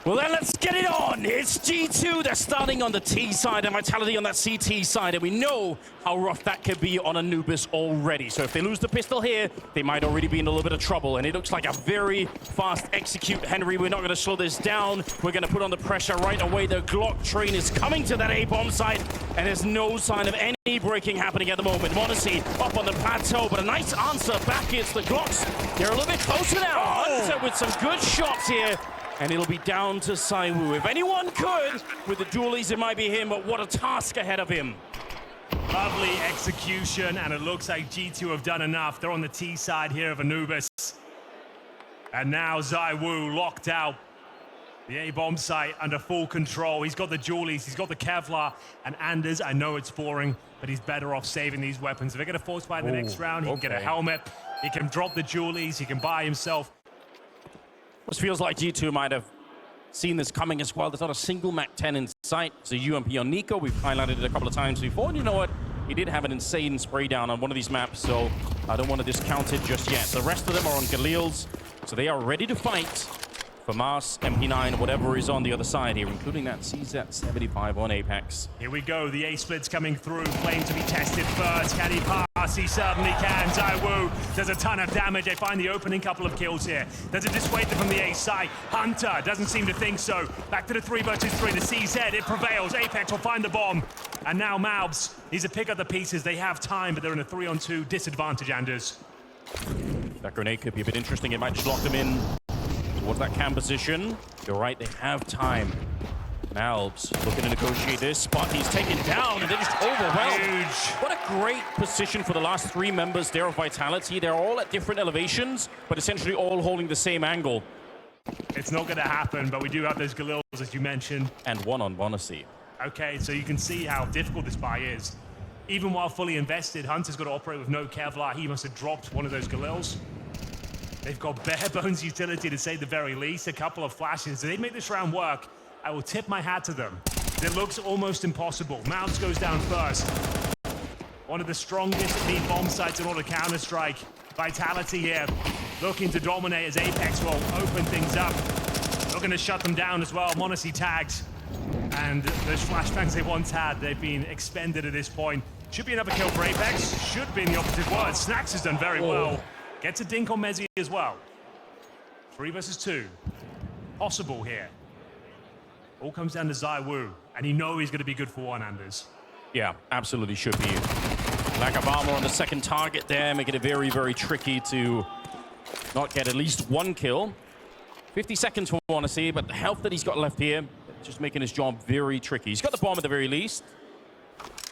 Well then, let's get it on. It's G2. They're starting on the T side and Vitality on that CT side. And we know how rough that could be on Anubis already. So if they lose the pistol here, they might already be in a little bit of trouble. And it looks like a very fast execute, Henry. We're not going to slow this down. We're going to put on the pressure right away. The Glock train is coming to that A-bomb site. And there's no sign of any breaking happening at the moment. Monacy up on the plateau, but a nice answer back. It's the Glocks. They're a little bit closer now. Hunter with some good shots here. And it'll be down to Saiwu. If anyone could, with the dualies, it might be him, but what a task ahead of him. Lovely execution, and it looks like G2 have done enough. They're on the T side here of Anubis. And now Saiwu locked out. The A-bomb site under full control. He's got the dualies, he's got the Kevlar, and Anders, I know it's boring, but he's better off saving these weapons. If they're going to force fight in the next round, he can get a helmet, he can drop the dualies, he can buy himself. This feels like G2 might have seen this coming as well. There's not a single MAC-10 in sight. It's a UMP on Nico. We've highlighted it a couple of times before. And you know what? He did have an insane spray down on one of these maps, so I don't want to discount it just yet. The rest of them are on Galil's, so they are ready to fight for Mars, MP9, whatever is on the other side here, including that CZ75 on Apex. Here we go. The A-split's coming through. Flame to be tested first. Can he pass? He certainly can. Saiwu does a ton of damage. They find the opening couple of kills here. Does it dissuade them from the A side? Hunter doesn't seem to think so. Back to the 3 versus 3. The CZ, it prevails. Apex will find the bomb. And now Maubs needs to pick up the pieces. They have time, but they're in a 3-on-2 disadvantage, Anders. That grenade could be a bit interesting. It might just lock them in towards that cam position. You're right, they have time. Maubs looking to negotiate this, but he's taken down and they're just overwhelmed. Huge. What a great position for the last 3 members there of Vitality. They're all at different elevations, but essentially all holding the same angle. It's not going to happen, but we do have those Galils, as you mentioned. And one on Monacy. Okay, so you can see how difficult this buy is. Even while fully invested, Hunter's got to operate with no Kevlar. He must have dropped one of those Galils. They've got bare bones utility to say the very least. A couple of flashes. If they make this round work, I will tip my hat to them. It looks almost impossible. Mounts goes down first. One of the strongest lead bomb sites in order to Counter-Strike. Vitality here, looking to dominate as Apex will open things up. Looking to shut them down as well. Monacy tagged. And those flashbangs they once had, they've been expended at this point. Should be another kill for Apex. Should be in the opposite word. Snacks has done very well. Gets a dink on Mezzi as well. 3 versus 2. Possible here. All comes down to Saiwu, and you know he's going to be good for one, Anders. Yeah, absolutely should be. Lack of armor on the second target there, making it very, very tricky to not get at least 1 kill. 50 seconds for Monacy, but the health that he's got left here, just making his job very tricky. He's got the bomb at the very least.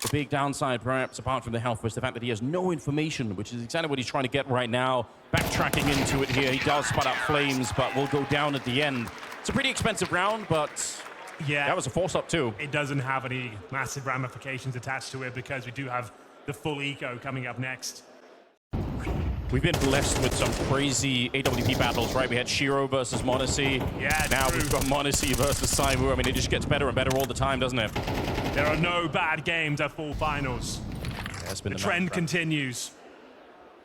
The big downside, perhaps, apart from the health, was the fact that he has no information, which is exactly what he's trying to get right now. Backtracking into it here, he does spot out flames, but will go down at the end. It's a pretty expensive round, but yeah, that was a force-up too. It doesn't have any massive ramifications attached to it because we do have the full eco coming up next. We've been blessed with some crazy AWP battles, right? We had Shiro versus Monacy. Yeah, now true. We've got Monacy versus Saiwu. I mean, it just gets better and better all the time, doesn't it? There are no bad games at full finals. Yeah, the trend continues.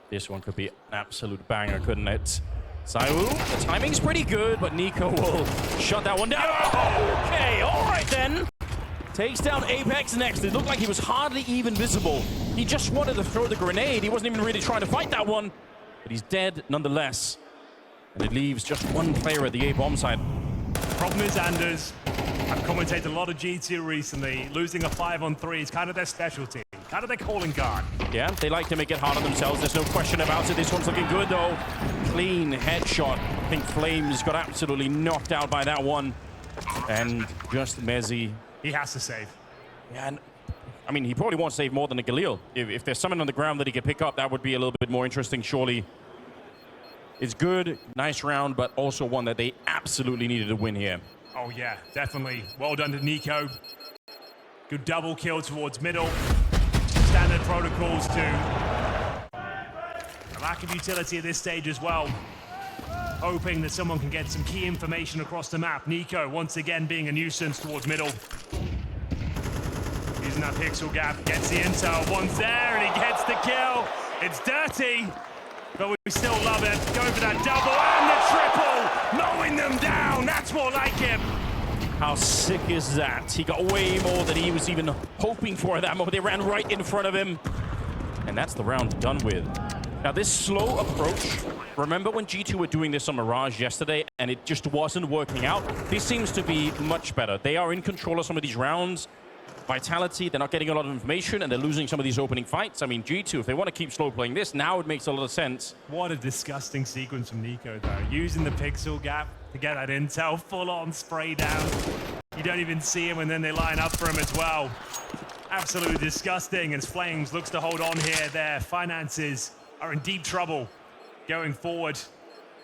This one could be an absolute banger, couldn't it? Saiwu, the timing's pretty good, but Nico will shut that one down. Okay, all right then. Takes down Apex next. It looked like he was hardly even visible. He just wanted to throw the grenade. He wasn't even really trying to fight that one. But he's dead nonetheless. And it leaves just 1 player at the A-bomb side. Problem is, Anders, I've commentated a lot of G2 recently. Losing a 5-on-3 is kind of their specialty. Kind of their calling card. Yeah, they like to make it hard on themselves. There's no question about it. This one's looking good, though. Clean headshot. I think Flames got absolutely knocked out by that one. And just Mezzi. He has to save. Yeah, and I mean, he probably won't save more than a Galil. If there's someone on the ground that he can pick up, that would be a little bit more interesting, surely. It's good, nice round, but also one that they absolutely needed to win here. Oh, yeah, definitely. Well done to Nico. Good double kill towards middle. Standard protocols too. A lack of utility at this stage as well. Hoping that someone can get some key information across the map. Nico, once again, being a nuisance towards middle. Using that pixel gap, gets the intel. One's there, and he gets the kill. It's dirty. But we still love it. Going for that double and the triple. Mowing them down. That's more like him. How sick is that? He got way more than he was even hoping for at that moment. They ran right in front of him. And that's the round done with. Now, this slow approach, remember when G2 were doing this on Mirage yesterday and it just wasn't working out? This seems to be much better. They are in control of some of these rounds. Vitality, they're not getting a lot of information and they're losing some of these opening fights. I mean, G2, if they want to keep slow playing this, now it makes a lot of sense. What a disgusting sequence from Nico, though. Using the pixel gap to get that intel, full-on spray down. You don't even see him, and then they line up for him as well. Absolutely disgusting, as Flames looks to hold on here. Their finances are in deep trouble going forward.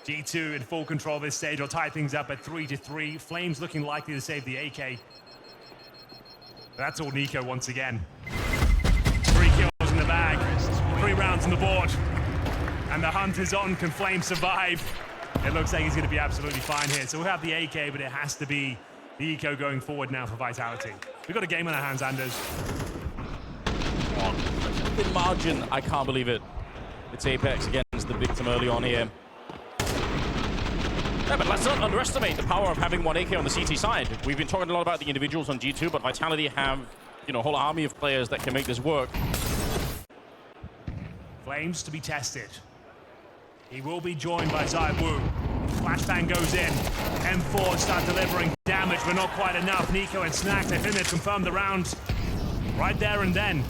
G2 in full control of this stage. Will tie things up at 3-3. Flames looking likely to save the AK. That's all Nico once again. 3 kills in the bag, 3 rounds on the board. And the hunt is on. Can Flames survive? It looks like he's going to be absolutely fine here. So we'll have the AK, but it has to be the eco going forward now for Vitality. We've got a game on our hands, Anders. In margin, I can't believe it. It's Apex against the victim early on here. Yeah, but let's not underestimate the power of having one AK on the CT side. We've been talking a lot about the individuals on G2, but Vitality have, you know, a whole army of players that can make this work. Flames to be tested. He will be joined by Zai Wu. Flashbang goes in. M4 start delivering damage, but not quite enough. Nico and Snacks, I think they've confirmed the round right there and then.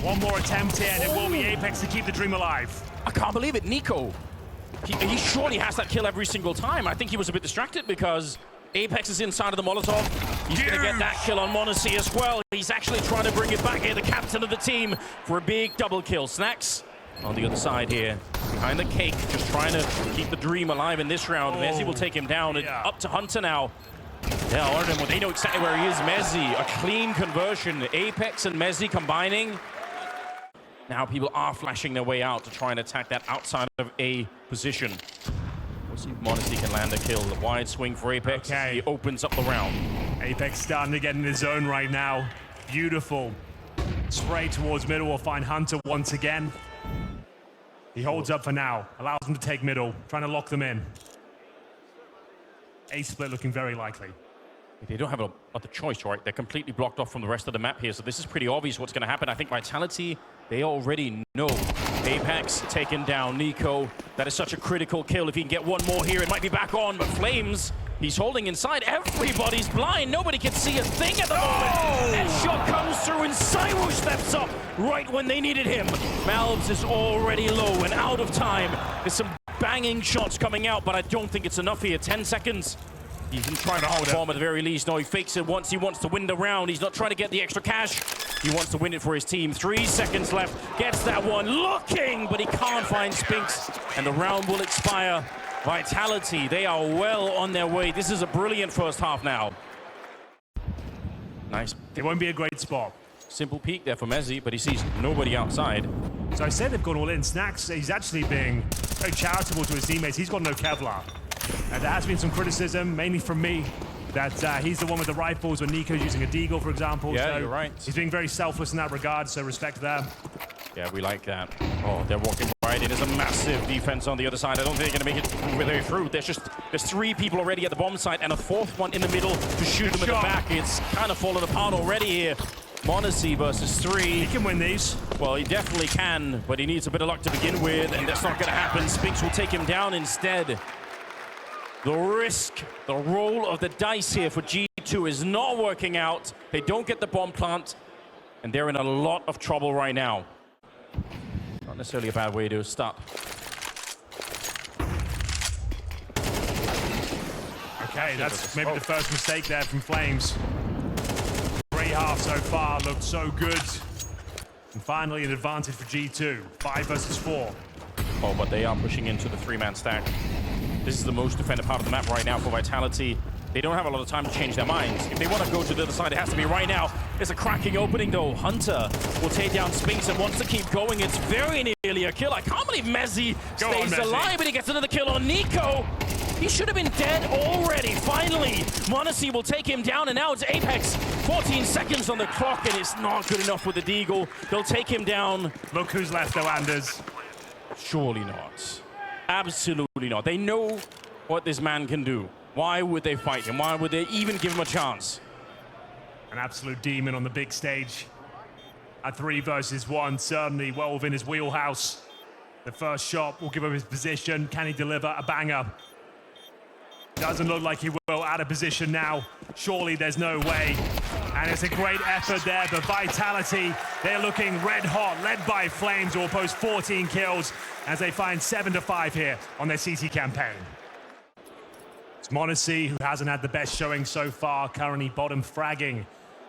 One more attempt here, and it will be Apex to keep the dream alive. I can't believe it, Nico. He surely has that kill every single time. I think he was a bit distracted because Apex is inside of the Molotov. He's going to get that kill on Monacy as well. He's actually trying to bring it back here, the captain of the team, for a big double kill. Snacks on the other side here, behind the cake, just trying to keep the dream alive in this round. Mezzi will take him down. Yeah. Up to Hunter now. They know exactly where he is. Mezzi, a clean conversion. Apex and Mezzi combining. Now people are flashing their way out to try and attack that outside of A position. We'll see if Monacy can land a kill. The wide swing for Apex. Okay. He opens up the round. Apex starting to get in the zone right now. Beautiful. Spray towards middle. We'll find Hunter once again. He holds up for now. Allows them to take middle. Trying to lock them in. A split looking very likely. They don't have other choice, right? They're completely blocked off from the rest of the map here, so this is pretty obvious what's going to happen. I think Vitality, they already know. Apex taking down Nico. That is such a critical kill. If he can get one more here, it might be back on, but Flames, he's holding inside. Everybody's blind. Nobody can see a thing at the moment. That shot comes through, and Cyro steps up right when they needed him. Malves is already low and out of time. There's some banging shots coming out, but I don't think it's enough here. 10 seconds. He's been trying to hold bomb at the very least. No, he fakes it once. He wants to win the round. He's not trying to get the extra cash. He wants to win it for his team. 3 seconds left. Gets that one. Looking, but he can't find Spinks. And the round will expire. Vitality, they are well on their way. This is a brilliant first half now. Nice. It won't be a great spot. Simple peek there for Mezzi, but he sees nobody outside. So I said they've gone all in. Snacks, he's actually being very charitable to his teammates. He's got no Kevlar. And there has been some criticism, mainly from me, that he's the one with the rifles when Nico's using a deagle, for example. Yeah, so you're right. He's being very selfless in that regard, so respect there. Yeah, we like that. Oh, they're walking right in. There's a massive defense on the other side. I don't think they're going to make it all the way through. There's 3 people already at the bomb site and a 4th one in the middle to shoot them in the back. It's kind of fallen apart already here. Monacy versus 3. He can win these. Well, he definitely can, but he needs a bit of luck to begin with, and that's not going to happen. Spinks will take him down instead. The risk, the roll of the dice here for G2 is not working out. They don't get the bomb plant, and they're in a lot of trouble right now. Not necessarily a bad way to start. Okay, that's maybe the first mistake there from Flames. 3 halves so far looked so good. And finally an advantage for G2. 5 versus 4. Oh, but they are pushing into the 3-man stack. This is the most defended part of the map right now for Vitality. They don't have a lot of time to change their minds. If they want to go to the other side, it has to be right now. There's a cracking opening, though. Hunter will take down Spinks and wants to keep going. It's very nearly a kill. I can't believe Mezzi stays alive, but he gets another kill on Nico. He should have been dead already. Finally, Monacy will take him down, and now it's Apex. 14 seconds on the clock, and it's not good enough with the deagle. They'll take him down. Look who's left, though, Anders. Surely not. Absolutely not. They know what this man can do. Why would they fight him? Why would they even give him a chance? An absolute demon on the big stage. At 3 versus 1, certainly well within his wheelhouse. The first shot will give him his position. Can he deliver a banger? Doesn't look like he will. Out of position now. Surely there's no way. And it's a great effort there, but Vitality, they're looking red hot, led by Flames, who will post 14 kills as they find 7-5 here on their CT campaign. It's m0NESY, who hasn't had the best showing so far, currently bottom fragging.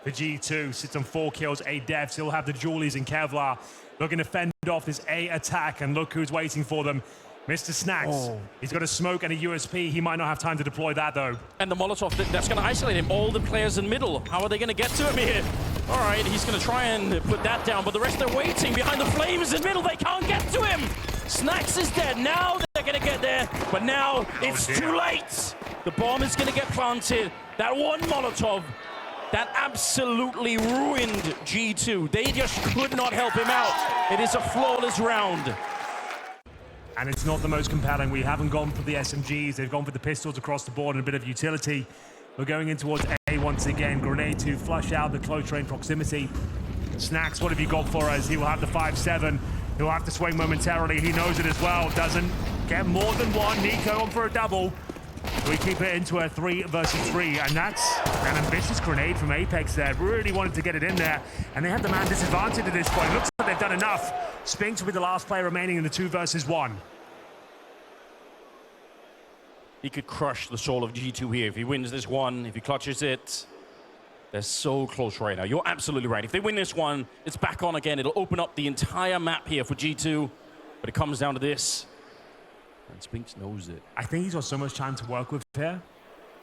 The G2 sits on 4 kills, 8 deaths. He'll have the Julies and Kevlar looking to fend off this A attack, and look who's waiting for them. Mr. Snacks, he's got a smoke and a USP. He might not have time to deploy that, though. And the Molotov, that's going to isolate him. All the players in middle, how are they going to get to him here? All right, he's going to try and put that down, but the rest are waiting behind the Flames in middle. They can't get to him. Snacks is dead. Now they're going to get there, but now it's too late. The bomb is going to get planted. That one Molotov, that absolutely ruined G2. They just could not help him out. It is a flawless round. And it's not the most compelling. We haven't gone for the SMGs. They've gone for the pistols across the board and a bit of utility. We're going in towards A once again. Grenade to flush out the close range proximity. Snacks, what have you got for us? He will have the 5-7. He'll have to swing momentarily. He knows it as well. Doesn't get more than one. NiKo on for a double. We keep it into a 3 versus 3, and that's an ambitious grenade from Apex there. Really wanted to get it in there, and they have the man disadvantage at this point. Looks like they've done enough. Spinks will be the last player remaining in the 2 versus 1. He could crush the soul of G2 here if he wins this one, if he clutches it. They're so close right now. You're absolutely right. If they win this one, it's back on again. It'll open up the entire map here for G2, but it comes down to this. And Spinks knows it. I think he's got so much time to work with here.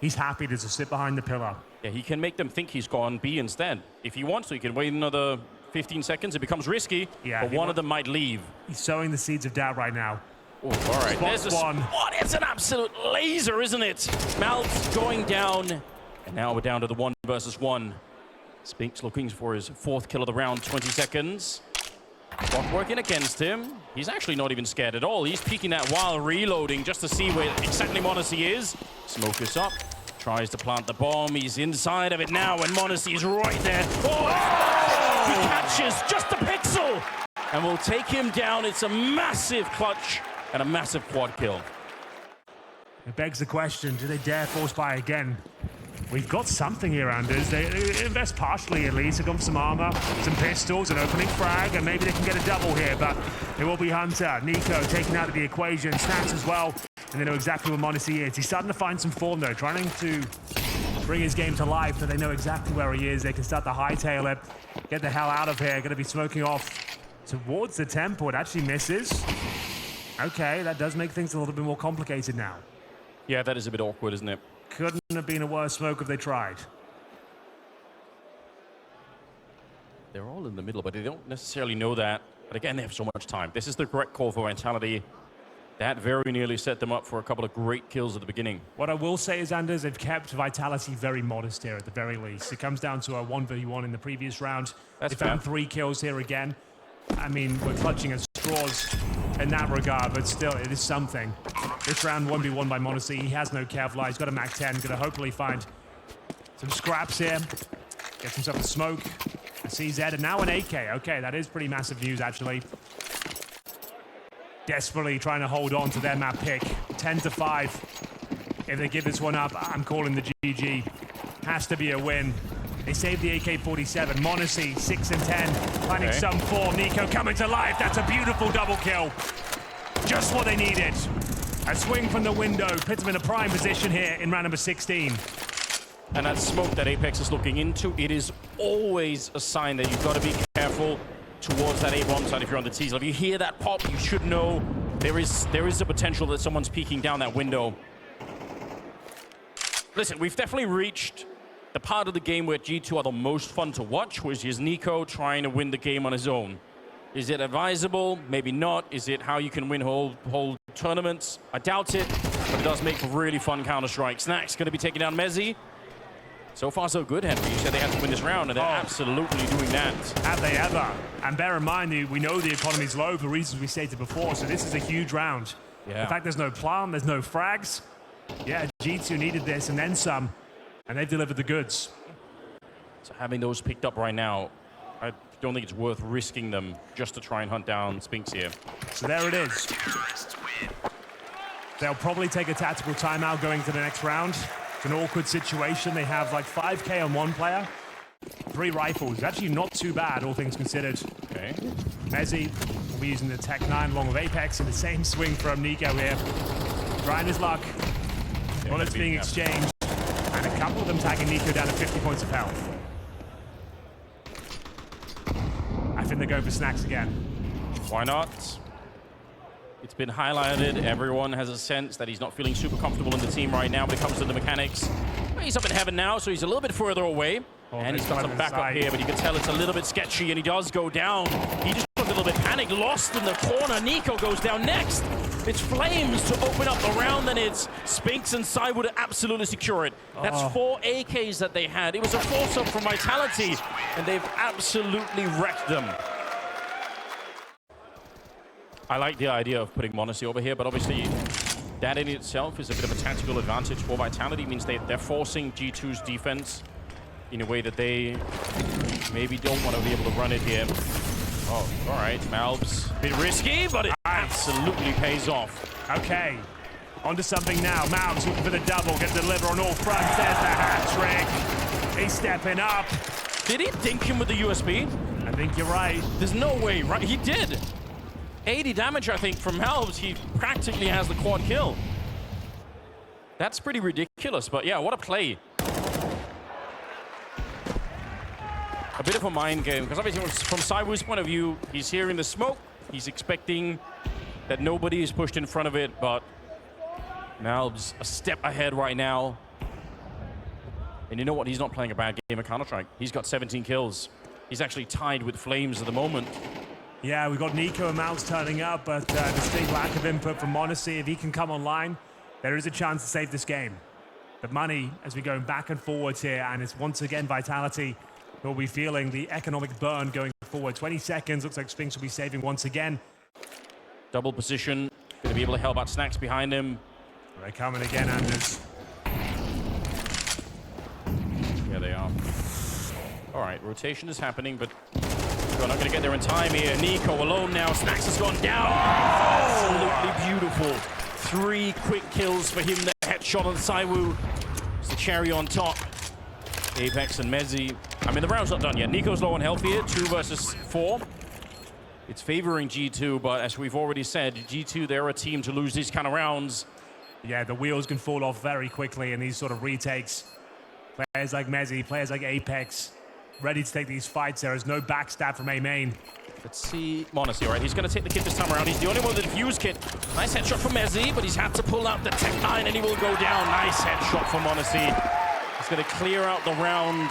He's happy to just sit behind the pillar. Yeah, he can make them think he's gone B instead. If he wants to, he can wait another 15 seconds. It becomes risky, but one of them might leave. He's sowing the seeds of doubt right now. Oh, all right, there's a spot. It's an absolute laser, isn't it? Mouth's going down, and now we're down to the 1 versus 1. Spinks looking for his 4th kill of the round, 20 seconds. Bot working against him. He's actually not even scared at all. He's peeking that while reloading just to see where exactly m0NESY is. Smoke is up. Tries to plant the bomb. He's inside of it now, and m0NESY is right there. Oh! He catches just a pixel, and will take him down. It's a massive clutch and a massive quad kill. It begs the question, do they dare force buy again? We've got something here, Anders. They invest partially at least. They've gone for some armor, some pistols, an opening frag, and maybe they can get a double here, but it will be Hunter. NiKo taken out of the equation, Snacks as well, and they know exactly where m0NESY is. He's starting to find some form though, trying to bring his game to life so they know exactly where he is. They can start to hightail it, get the hell out of here. Gonna be smoking off towards the temple. It actually misses. Okay, that does make things a little bit more complicated now. Yeah, that is a bit awkward, isn't it? Couldn't have been a worse smoke if they tried. They're all in the middle, but they don't necessarily know that. But again, they have so much time. This is the correct call for Vitality. That very nearly set them up for a couple of great kills at the beginning. What I will say is, Anders, they've kept Vitality very modest here at the very least. It comes down to a 1v1 in the previous round. They found 3 kills here again. I mean, we're clutching at straws in that regard, but still, it is something. This round 1v1 by m0NESY. He has no Kevlar. He's got a MAC-10. Going to hopefully find some scraps here. Gets himself a smoke, a CZ, and now an AK. Okay, that is pretty massive news, actually. Desperately trying to hold on to their map pick. 10-5. If they give this one up, I'm calling the GG. Has to be a win. They saved the AK-47. m0NESY, 6 and 10. Finding some form. NiKo coming to life. That's a beautiful double kill. Just what they needed. A swing from the window puts them in a prime position here in round number 16. And that smoke that Apex is looking into, it is always a sign that you've got to be careful towards that A-bomb side if you're on the T-side. If you hear that pop, you should know there is a potential that someone's peeking down that window. Listen, we've definitely reached the part of the game where G2 are the most fun to watch, which is NiKo trying to win the game on his own. Is it advisable? Maybe not. Is it how you can win whole tournaments? I doubt it, but it does make for really fun Counter-Strike. Snacks going to be taking down m0NESY. So far, so good, Henry. You said they had to win this round, and they're absolutely doing that. Have they ever? And bear in mind, we know the economy's low for reasons we stated before, so this is a huge round. Yeah. In fact, there's no plan, there's no frags. Yeah, G2 needed this and then some, and they've delivered the goods. So having those picked up right now, I don't think it's worth risking them just to try and hunt down Spinks here. So there it is. They'll probably take a tactical timeout going to the next round. It's an awkward situation. They have like 5K on one player, 3 rifles. Actually not too bad, all things considered. Okay. Mezzi will be using the Tech 9 along with Apex in the same swing from Nico here. Trying his luck. Bullets being exchanged. And a couple of them tagging Nico down to 50 points of health. I think they're going for snacks again. Why not? It's been highlighted. Everyone has a sense that he's not feeling super comfortable in the team right now when it comes to the mechanics. Well, he's up in heaven now, so he's a little bit further away. And he's got some backup here, but you can tell it's a little bit sketchy, and he does go down. He just got a little bit panicked, lost in the corner. Nico goes down next. It's Flames to open up the round, and it's Spinks and Cywood to absolutely secure it. That's 4 AKs that they had. It was a force-up from Vitality, and they've absolutely wrecked them. I like the idea of putting Monacy over here, but obviously that in itself is a bit of a tactical advantage for Vitality. It means they're forcing G2's defense in a way that they maybe don't want to be able to run it here. Oh, all right, Malbs. A bit risky, but it absolutely pays off. Okay, onto something now. Malbs looking for the double, get the deliver on all fronts. There's the hat trick. He's stepping up. Did he dink him with the USB? I think you're right. There's no way, right? He did. 80 damage, I think, from Malbs. He practically has the quad kill. That's pretty ridiculous, but yeah, what a play. A bit of a mind game, because obviously from Cywood's point of view, he's hearing the smoke. He's expecting that nobody is pushed in front of it, but Malbs a step ahead right now. And you know what? He's not playing a bad game of Counter-Strike. He's got 17 kills. He's actually tied with Flames at the moment. Yeah, we've got Nico and Malbs turning up, but distinct lack of input from Monacy. If he can come online, there is a chance to save this game. The money, as we're going back and forwards here, and it's once again Vitality who will be feeling the economic burn going forward. 20 seconds, looks like Spinks will be saving once again. Double position, going to be able to help out Snacks behind him. They're coming again, Anders. Here they are. All right, rotation is happening, but we're not going to get there in time here. Nico alone now. Snacks has gone down. Absolutely beautiful. 3 quick kills for him. The headshot on Cywood. It's the cherry on top. Apex and Mezzi. I mean, the round's not done yet. Nico's low on health here. 2 versus 4. It's favoring G2, but as we've already said, G2, they're a team to lose these kind of rounds. Yeah, the wheels can fall off very quickly in these sort of retakes. Players like Mezzi, players like Apex, ready to take these fights. There is no backstab from A-Main. Let's see Monacy, all right? He's going to take the kit this time around. He's the only one with the defuse kit. Nice headshot from Mezzi, but he's had to pull out the Tech 9, and he will go down. Nice headshot from Monacy. He's going to clear out the round,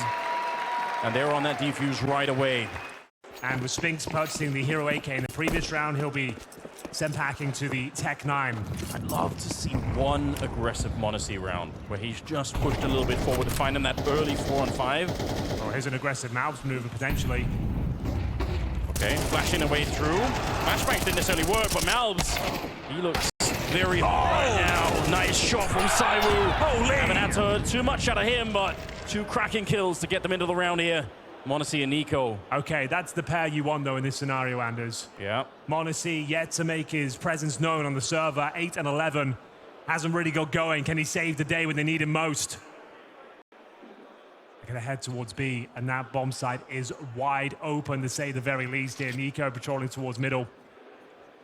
and they're on that defuse right away. And with Spinks purchasing the Hero AK in the previous round, he'll be sent packing to the Tech 9. I'd love to see one aggressive Monacy round where he's just pushed a little bit forward to find him that early 4-on-5. Oh, here's an aggressive Malbs maneuver potentially. Okay, flashing away through. Flashbang didn't necessarily work, but Malbs, he looks very hard right now. Nice shot from Cywood. Holy! Haven't had too much out of him, but 2 cracking kills to get them into the round here. Monacy and Nico. Okay, that's the pair you want, though, in this scenario, Anders. Yeah. Monacy yet to make his presence known on the server. 8 and 11. Hasn't really got going. Can he save the day when they need him most? They're going to head towards B, and that bomb site is wide open, to say the very least here. Nico patrolling towards middle.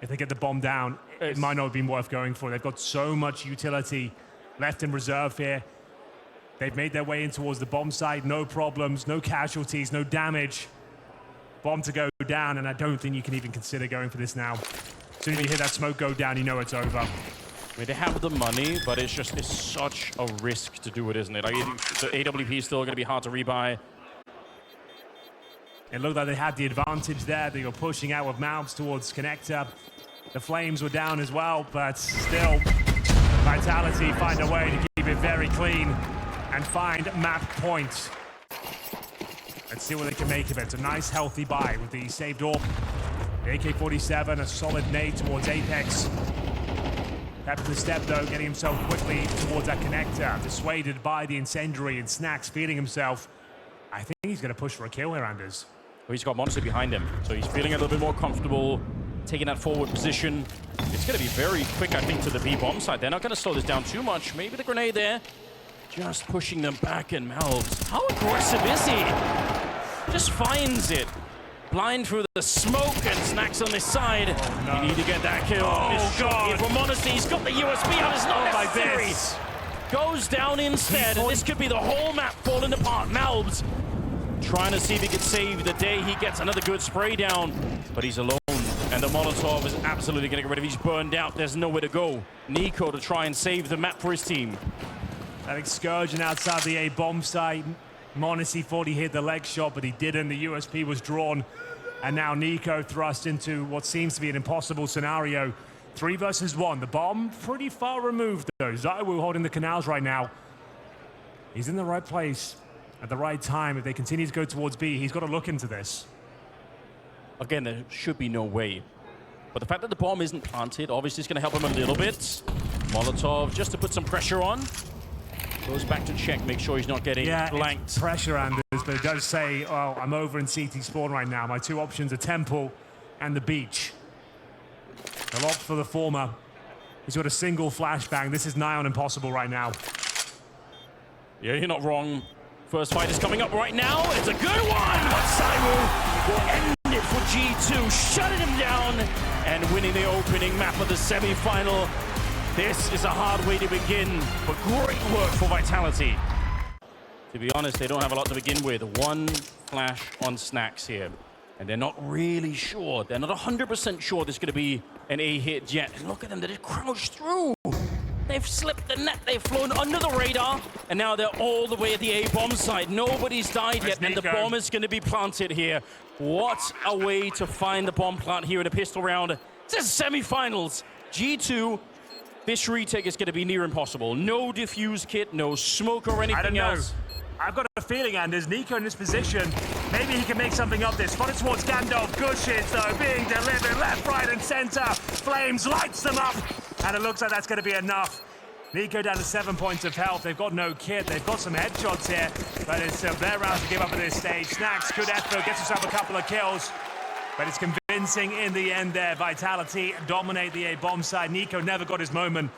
If they get the bomb down, it might not have been worth going for. They've got so much utility left in reserve here. They've made their way in towards the bomb site. No problems, no casualties, no damage. Bomb to go down, and I don't think you can even consider going for this now. As soon as you hear that smoke go down, you know it's over. I mean, they have the money, but it's such a risk to do it, isn't it? Like, the AWP is still going to be hard to rebuy. It looked like they had the advantage there. They were pushing out with Malbs towards Connector. The Flames were down as well, but still, Vitality find a way to keep it very clean. and find map point. Let's see what they can make of it. It's a nice, healthy buy with the saved AWP. The AK-47, a solid nade towards Apex. After the step, though, getting himself quickly towards that connector. Dissuaded by the incendiary, and Snacks feeling himself. I think he's going to push for a kill here, Anders. Well, he's got Monster behind him, so he's feeling a little bit more comfortable taking that forward position. It's going to be very quick, I think, to the B-bomb side. They're not going to slow this down too much. Maybe the grenade there, just pushing them back, and Malves. How aggressive is he? Just finds it. Blind through the smoke, and Snacks on this side. Oh, no. You need to get that kill. Oh, God. For Modesty, he's got the USB out. It's not necessary. Like this. Goes down instead, and this could be the whole map falling apart. Malves trying to see if he could save the day. He gets another good spray down, but he's alone. And the Molotov is absolutely going to get rid of him. He's burned out. There's nowhere to go. Nico to try and save the map for his team. That excursion outside the A-bomb site. Monacy thought he hit the leg shot, but he didn't. The USP was drawn. And now Nico thrust into what seems to be an impossible scenario. 3 versus 1. The bomb pretty far removed, though. Zaiwu holding the canals right now. He's in the right place at the right time. If they continue to go towards B, he's got to look into this. Again, there should be no way. But the fact that the bomb isn't planted, obviously, is going to help him a little bit. Molotov, just to put some pressure on. Goes back to check, make sure he's not getting blanked. Pressure, Anders, but it does say, oh, I'm over in CT spawn right now. My 2 options are Temple and the beach. They'll opt for the former. He's got a single flashbang. This is nigh on impossible right now. Yeah, you're not wrong. First fight is coming up right now. It's a good one, but Saiwu will end it for G2, shutting him down and winning the opening map of the semi-final. This is a hard way to begin, but great work for Vitality. To be honest, they don't have a lot to begin with. 1 flash on Snacks here, and they're not really sure. They're not 100% sure there's going to be an A hit yet. And look at them, they just crouched through. They've slipped the net, they've flown under the radar, and now they're all the way at the A-bomb side. Nobody's died yet, and the bomb is going to be planted here. What a way to find the bomb plant here in a pistol round. This is semi-finals. G2, this retake is going to be near impossible. No diffuse kit, no smoke or anything else. I've got a feeling, Anders, Nico in this position, maybe he can make something of this. Spotted towards Gandalf. Gushes, though, being delivered left, right, and center. Flames lights them up, and it looks like that's going to be enough. Nico down to 7 points of health. They've got no kit. They've got some headshots here, but it's their round to give up at this stage. Snacks, good effort, gets himself a couple of kills, but it's convincing in the end there. Vitality dominate the A-bomb side. Nico never got his moment.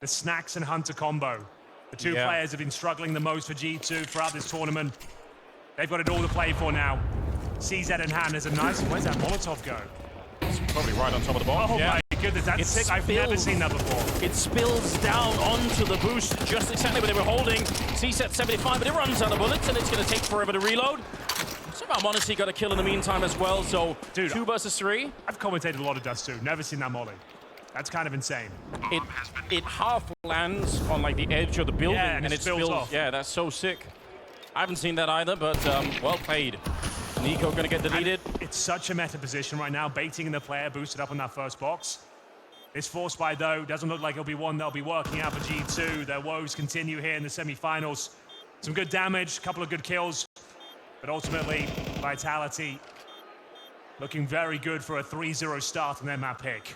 The Snacks and Hunter combo. The 2 players have been struggling the most for G2 throughout this tournament. They've got it all to play for now. CZ in hand is a nice... Where's that Molotov go? It's probably right on top of the bomb. Oh my goodness, that's sick. I've never seen that before. It spills down onto the boost just exactly where they were holding. CZ 75, but it runs out of bullets, and it's going to take forever to reload. Somehow Monacy got a kill in the meantime as well, so dude, 2 versus 3. I've commentated a lot of Dust 2. Never seen that molly. That's kind of insane. It half lands on like the edge of the building, and it spills off. Yeah, that's so sick. I haven't seen that either, but well played. Nico gonna get deleted. And it's such a meta position right now, baiting in the player, boosted up on that first box. This force buy, though, doesn't look like it'll be one they'll be working out for G2. Their woes continue here in the semi-finals. Some good damage, a couple of good kills, but ultimately, Vitality looking very good for a 3-0 start on their map pick.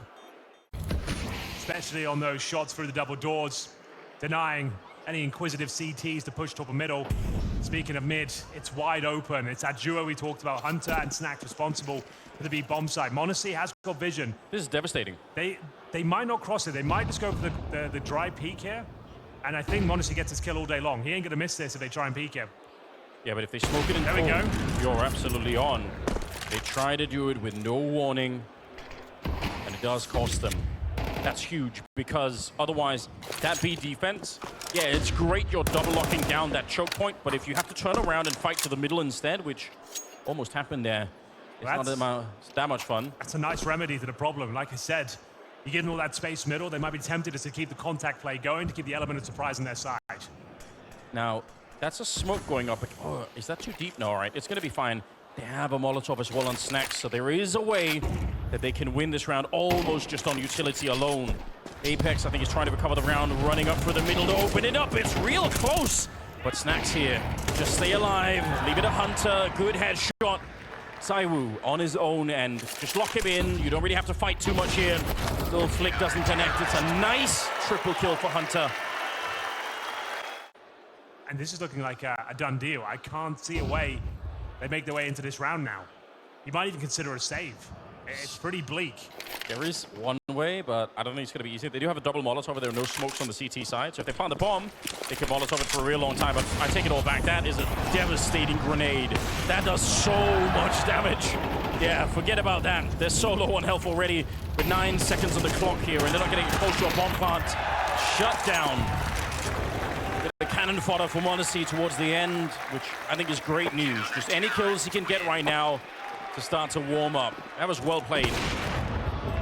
Especially on those shots through the double doors, denying any inquisitive CTs to push top of middle. Speaking of mid, it's wide open. It's that duo we talked about, Hunter and Snacks responsible for the B-bomb side. Monacy has got vision. This is devastating. They might not cross it. They might just go for the dry peek here. And I think Monacy gets his kill all day long. He ain't gonna miss this if they try and peek him. Yeah, but if they smoke it in there we go. You're absolutely on. They try to do it with no warning, and it does cost them. That's huge, because otherwise, that B defense, yeah, it's great you're double locking down that choke point, but if you have to turn around and fight to the middle instead, which almost happened there, it's not that much fun. That's a nice remedy to the problem. Like I said, you give them all that space middle, they might be tempted to keep the contact play going, to keep the element of surprise on their side. Now, that's a smoke going up. Oh, is that too deep? No, all right, it's going to be fine. They have a Molotov as well on Snacks, so there is a way that they can win this round almost just on utility alone. Apex, I think, is trying to recover the round, running up for the middle to open it up. It's real close. But Snacks here, just stay alive, leave it a Hunter, good headshot. Zywoo on his own end, just lock him in. You don't really have to fight too much here. Little flick doesn't connect. It's a nice triple kill for Hunter. And this is looking like a done deal. I can't see a way they make their way into this round now. You might even consider a save. It's pretty bleak. There is one way, but I don't think it's going to be easy. They do have a double Molotov. There are no smokes on the CT side. So if they plant the bomb, they could Molotov it for a real long time. But I take it all back. That is a devastating grenade. That does so much damage. Yeah, forget about that. They're so low on health already with 9 seconds on the clock here, and they're not getting close to a bomb plant. Shut down. The cannon fodder for Monacy towards the end, which I think is great news. Just any kills he can get right now to start to warm up. That was well played.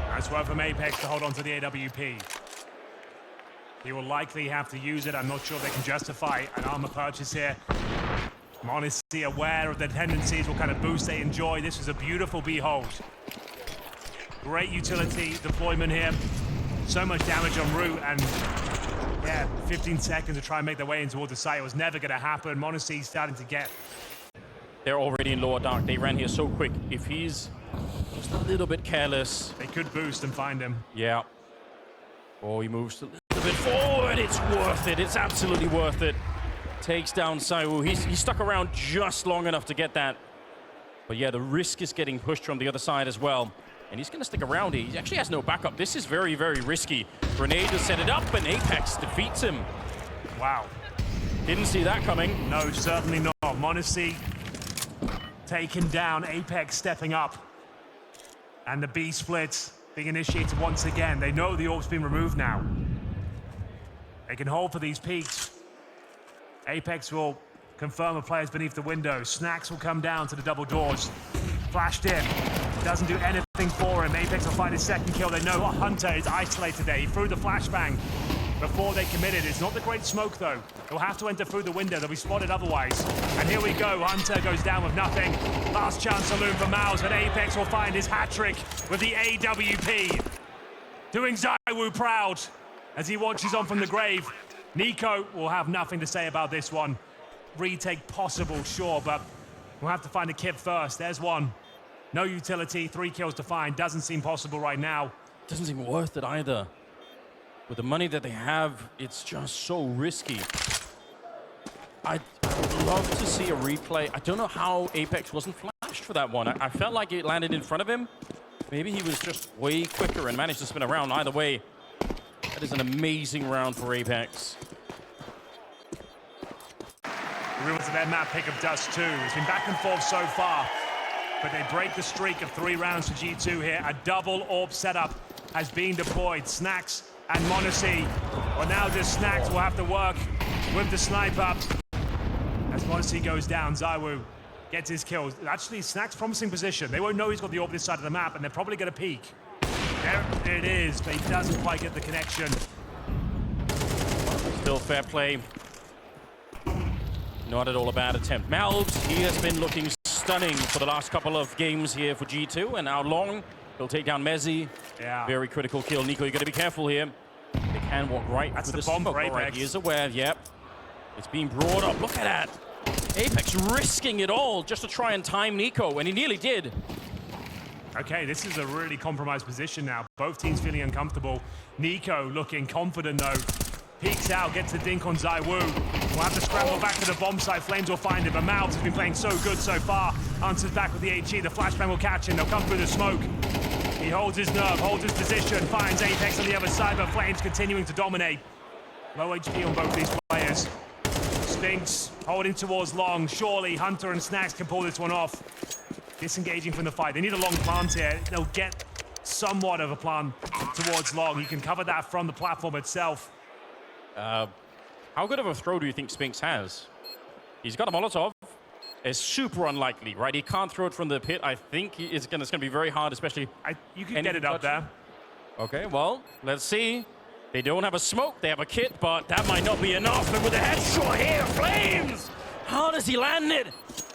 Nice work from Apex to hold on to the AWP. He will likely have to use it. I'm not sure they can justify an armor purchase here. Monacy aware of the tendencies, what kind of boost they enjoy. This is a beautiful behold. Great utility deployment here. So much damage en route, and yeah, 15 seconds to try and make their way in towards the site. It was never going to happen. Monacy starting to get... They're already in lower dark. They ran here so quick. If he's just a little bit careless... They could boost and find him. Yeah. Oh, he moves a little bit forward. It's worth it. It's absolutely worth it. Takes down Zywoo. He's stuck around just long enough to get that. But yeah, the risk is getting pushed from the other side as well. And he's going to stick around here. He actually has no backup. This is very, very risky. Grenade to set it up, and Apex defeats him. Wow. Didn't see that coming. No, certainly not. Monacy taken down. Apex stepping up. And the B split being initiated once again. They know the orb's been removed now. They can hold for these peaks. Apex will confirm the players beneath the window. Snacks will come down to the double doors. Flashed in. Doesn't do anything for him. Apex will find his second kill. They know Hunter is isolated there. He threw the flashbang before they committed. It's not the great smoke, though. They'll have to enter through the window. They'll be spotted otherwise. And here we go. Hunter goes down with nothing. Last chance saloon for Mouse, but Apex will find his hat-trick with the AWP. Doing Zywoo proud as he watches on from the grave. Nico will have nothing to say about this one. Retake possible, sure, but we'll have to find a kid first. There's one. No utility, 3 kills to find. Doesn't seem possible right now. Doesn't seem worth it either. With the money that they have, it's just so risky. I'd love to see a replay. I don't know how Apex wasn't flashed for that one. I felt like it landed in front of him. Maybe he was just way quicker and managed to spin around. Either way, that is an amazing round for Apex. The rumors of their map pick up dust too. It's been back and forth so far, but they break the streak of 3 rounds for G2 here. A double AWP setup has been deployed. Snacks and Monacy. Well, now just Snacks will have to work with the sniper. As Monacy goes down, Zywoo gets his kills. Actually, Snacks' promising position. They won't know he's got the AWP this side of the map, and they're probably going to peek. There it is, but he doesn't quite get the connection. Still fair play. Not at all a bad attempt. Malbs, he has been looking stunning for the last couple of games here for G2, and now Long, he'll take down Mezzi. Yeah. Very critical kill. Nico, you got to be careful here. They can walk right That's through the bomb smoke. for Apex. Right, he is aware, yep. It's being brought up. Look at that. Apex risking it all just to try and time Nico, and he nearly did. Okay, this is a really compromised position now. Both teams feeling uncomfortable. Nico looking confident, though. Peeks out, gets the dink on Zywoo. We'll have to scramble back to the bomb site. Flames will find him, but Mouths has been playing so good so far. Answers back with the HE. The flashbang will catch him. They'll come through the smoke. He holds his nerve, holds his position, finds Apex on the other side, but Flames continuing to dominate. Low HP on both these players. Spinks holding towards Long. Surely Hunter and Snacks can pull this one off. Disengaging from the fight. They need a long plant here. They'll get somewhat of a plan towards Long. You can cover that from the platform itself. How good of a throw do you think Spinks has? He's got a Molotov. It's super unlikely, right? He can't throw it from the pit. I think it's going to be very hard, especially... You can get it up there. Okay, well, let's see. They don't have a smoke. They have a kit, but that might not be enough. And with a headshot here, Flames! How does he land it?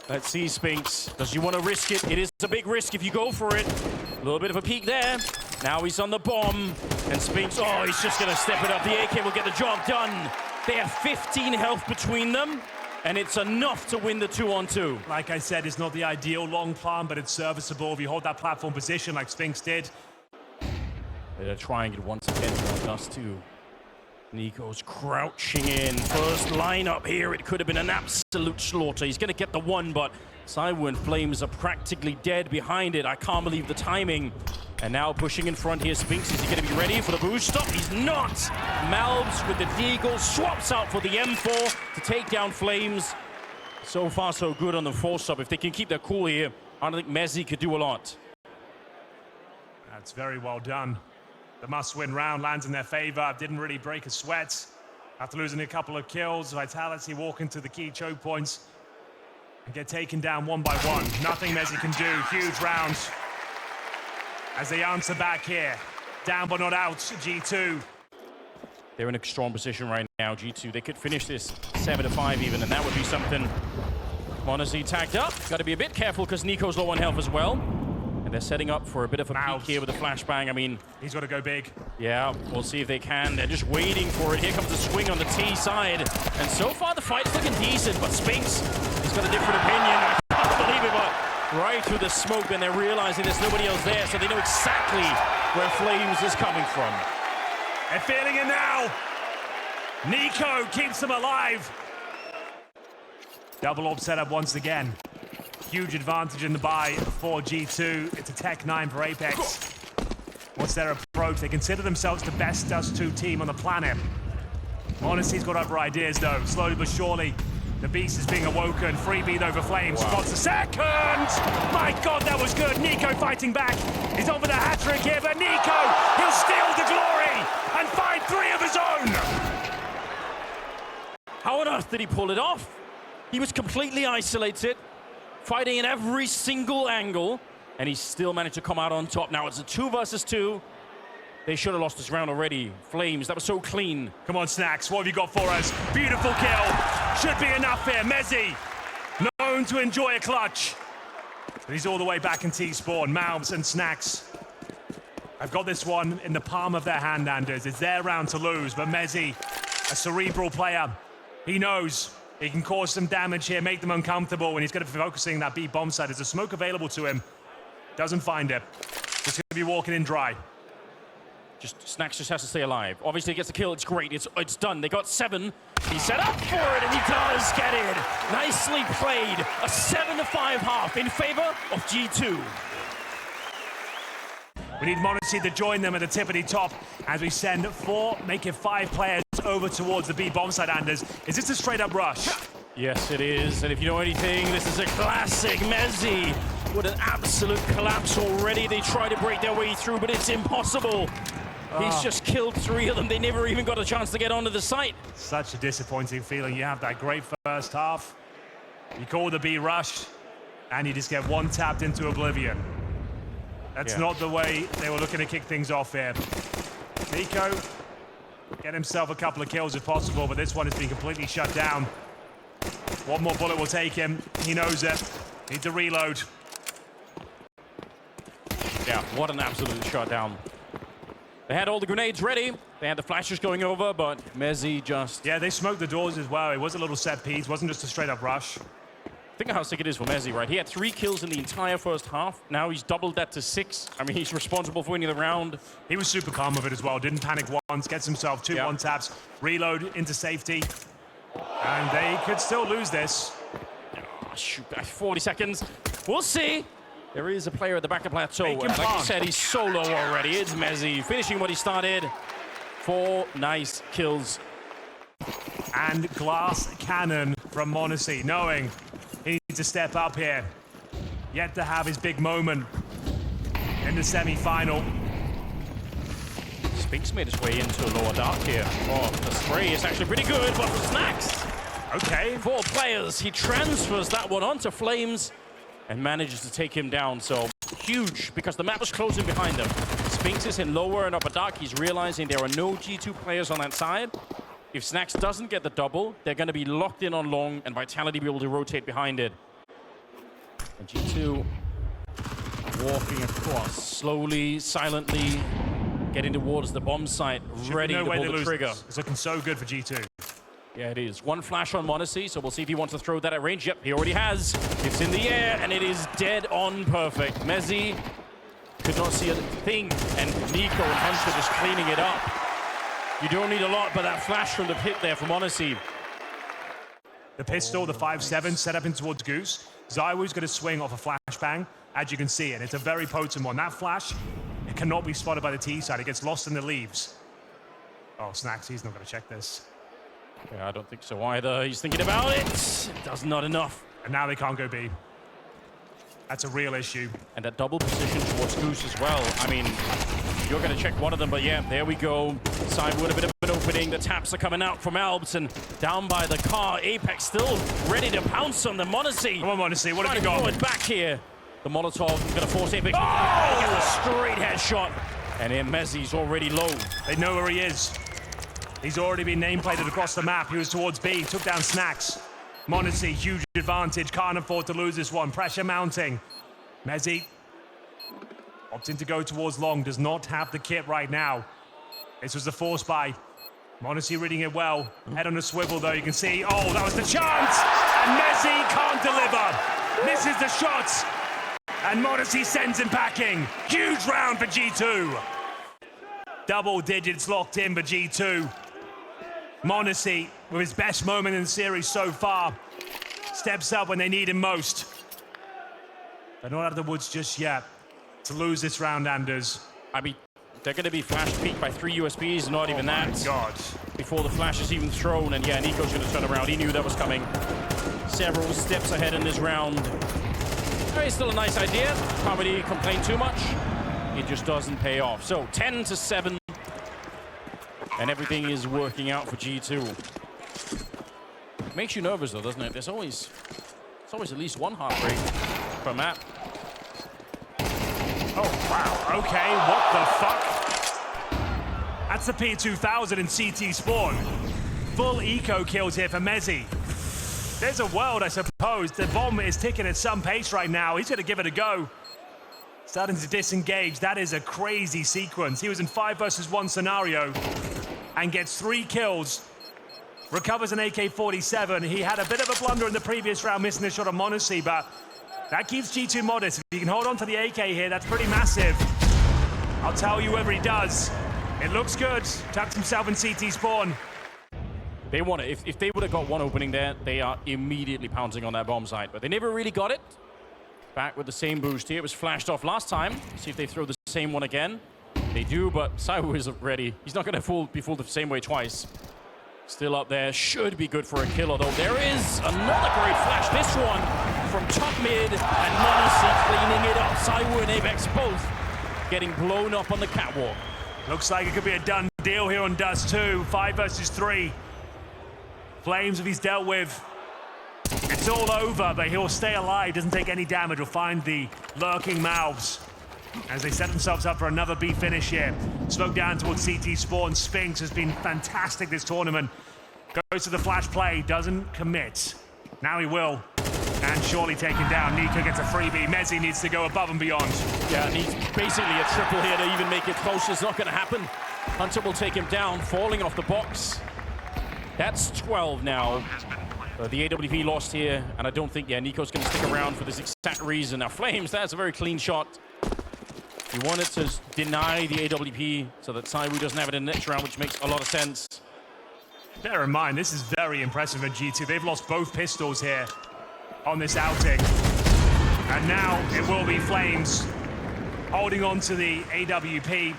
Let's see, Spinks. Does he want to risk it? It is a big risk if you go for it. A little bit of a peek there. Now he's on the bomb. And Spinks, oh, he's just going to step it up. The AK will get the job done. They have 15 health between them. and it's enough to win the 2-on-2. Like I said, it's not the ideal long plan, but it's serviceable if you hold that platform position like Spinks did. They're trying it once again on Dust 2. Nico's crouching in. First lineup here. It could have been an absolute slaughter. He's going to get the one, but Cyber and Flames are practically dead behind it. I can't believe the timing. And now pushing in front here, Spinks. Is he going to be ready for the boost? Stop. He's not. Malbs with the Deagle swaps out for the M4 to take down Flames. So far, so good on the force-up. If they can keep their cool here, I don't think Mezzi could do a lot. That's very well done. The must-win round lands in their favor. Didn't really break a sweat. After losing a couple of kills, Vitality walk into the key choke points and get taken down one by one. Nothing Mezzi can do. Huge round as they answer back here. Down but not out, G2. They're in a strong position right now, G2. They could finish this 7-5 even, and that would be something. Monacy tagged up. Got to be a bit careful because Nico's low on health as well. And they're setting up for a bit of a peek here with a flashbang. I mean, he's got to go big. Yeah, we'll see if they can. They're just waiting for it. Here comes the swing on the T side. And so far, the fight is looking decent, but Spinks, he's got a different opinion. I can't believe it, but right through the smoke, and they're realizing there's nobody else there, so they know exactly where Flames is coming from. They're feeling it now. Nico keeps them alive. Double orb setup once again. Huge advantage in the buy for G2. It's a Tech 9 for Apex. What's their approach? They consider themselves the best Dust 2 team on the planet. Monacy's got other ideas though. Slowly but surely, the beast is being awoken. Freebie over Flames. Wow. Spots the second! My God, that was good. Nico fighting back. He's on for the hat-trick here, but Nico, he'll steal the glory and find 3 of his own! How on earth did he pull it off? He was completely isolated, fighting in every single angle, and he still managed to come out on top. Now it's a 2 versus 2. They should have lost this round already. Flames, that was so clean. Come on, Snacks, what have you got for us? Beautiful kill. Should be enough here. Mezzi, known to enjoy a clutch. But he's all the way back in T-Spawn. Malbs and Snacks. I've got this one in the palm of their hand, Anders. It's their round to lose, but Mezzi, a cerebral player, he knows he can cause some damage here, make them uncomfortable, and he's going to be focusing that B bomb side. There's a smoke available to him. Doesn't find it. Just going to be walking in dry. Snacks just has to stay alive. Obviously, he gets the kill. It's great. It's done. They got 7. He's set up for it, and he does get it. Nicely played. A 7-5 half in favor of G2. We need Monacy to join them at the tippity top as we send 4, make it 5 players over towards the B bomb side, Anders. Is this a straight-up rush? Yes, it is. And if you know anything, this is a classic. Mezzi with an absolute collapse already. They try to break their way through, but it's impossible. He's just killed 3 of them. They never even got a chance to get onto the site. Such a disappointing feeling. You have that great first half. You call the B rush, and you just get one tapped into oblivion. That's not the way they were looking to kick things off here. Nico, get himself a couple of kills if possible, but this one has been completely shut down. One more bullet will take him. He knows it. Need to reload. Yeah, what an absolute shutdown. They had all the grenades ready. They had the flashes going over, but Mezzi just... Yeah, they smoked the doors as well. It was a little set piece. Wasn't just a straight-up rush. Think of how sick it is for Mezzi, right? He had 3 kills in the entire first half. Now he's doubled that to 6. I mean, he's responsible for winning the round. He was super calm with it as well. Didn't panic once. Gets himself 2 one-taps. Reload into safety. And they could still lose this. Oh, shoot, 40 seconds. We'll see. There is a player at the back of plateau. And like you said, he's solo already. It's Mezzi finishing what he started. 4 nice kills. And glass cannon from Monacy, knowing he needs to step up here. Yet to have his big moment in the semi-final. Spinks made his way into lower dark here. Oh, the spray is actually pretty good, but for Snacks. Okay. 4 players. He transfers that one onto Flames and manages to take him down. So huge, because the map was closing behind them. Spinks is in lower and upper dark. He's realizing there are no G2 players on that side. If Snacks doesn't get the double, they're going to be locked in on long, and Vitality be able to rotate behind it. And G2 walking across, slowly, silently, getting towards the bomb site, ready to pull the trigger. It's looking so good for G2. Yeah, it is. One flash on Monacy, so we'll see if he wants to throw that at range. Yep, he already has. It's in the air, and it is dead on perfect. Mezzi could not see a thing, and Nico and Hunter just cleaning it up. You don't need a lot, but that flash from the pit there from Monacy. The pistol, the 5.7, set up in towards Goose. ZywOo's going to swing off a flashbang, as you can see, and it's a very potent one. That flash, it cannot be spotted by the T side. It gets lost in the leaves. Oh, Snacks, he's not going to check this. Yeah, I don't think so either. He's thinking about it. Does not enough. And now they can't go B. That's a real issue. And that double position towards Goose as well. I mean, you're going to check one of them, but yeah, there we go. ZywOo, a bit of an opening. The taps are coming out from Albs, and down by the car. Apex still ready to pounce on the Monacy. Come on, Monacy, what have you got? It back here. The Molotov is going to force Apex. Oh! Get a straight headshot. And then Mezzi's already low. They know where he is. He's already been nameplated across the map. He was towards B, took down Snacks. Monacy, huge advantage. Can't afford to lose this one. Pressure mounting. Mezzi opting to go towards long. Does not have the kit right now. This was the force buy. Monacy reading it well. Head on a swivel, though. You can see, oh, that was the chance! And Mezzi can't deliver. Misses the shots. And Monacy sends him packing. Huge round for G2. Double digits locked in for G2. Monacy, with his best moment in the series so far, steps up when they need him most. They're not out of the woods just yet to lose this round, Anders. I mean, they're going to be flash peaked by 3 USBs, not even that. Oh, God. Before the flash is even thrown, and yeah, Nico's going to turn around. He knew that was coming. Several steps ahead in this round. It's still a nice idea. Can't really complain too much. It just doesn't pay off. So 10-7. And everything is working out for G2. Makes you nervous though, doesn't it? There's always at least one heartbreak per map. Oh, wow. Okay, what the fuck? That's the P2000 in CT Spawn. Full eco kills here for Mezzi. There's a world, I suppose. The bomb is ticking at some pace right now. He's going to give it a go. Starting to disengage. That is a crazy sequence. He was in 5 versus 1 scenario and gets 3 kills. Recovers an AK-47. He had a bit of a blunder in the previous round, missing the shot on Monacy, but that keeps G2 modest. If he can hold on to the AK here, that's pretty massive. I'll tell you whether he does. It looks good. Tucks himself in CT spawn. They want it. If they would have got one opening there, they are immediately pouncing on that bomb site. But they never really got it. Back with the same boost here. It was flashed off last time. See if they throw the same one again. They do, but ZywOo isn't ready. He's not going to be fooled the same way twice. Still up there. Should be good for a kill, although there is another great flash. This one from top mid, and Monacy cleaning it up. ZywOo and Apex both getting blown up on the catwalk. Looks like it could be a done deal here on Dust 2. 5 versus 3. Flames, if he's dealt with, it's all over, but he'll stay alive, doesn't take any damage. Will find the lurking mouths as they set themselves up for another B finish here. Smoke down towards CT spawn. Sphinx has been fantastic this tournament. Goes to the flash play, doesn't commit. Now he will, and surely taken down. Nico gets a freebie. Mezzi needs to go above and beyond. Yeah, needs basically a triple here to even make it close. It's not going to happen. Hunter will take him down, falling off the box. That's 12 now. The AWP lost here, and I don't think, Nico's going to stick around for this exact reason. Now, Flames, that's a very clean shot. He wanted to deny the AWP so that ZywOo doesn't have it in the next round, which makes a lot of sense. Bear in mind, this is very impressive at G2. They've lost both pistols here on this outing. And now it will be Flames holding on to the AWP.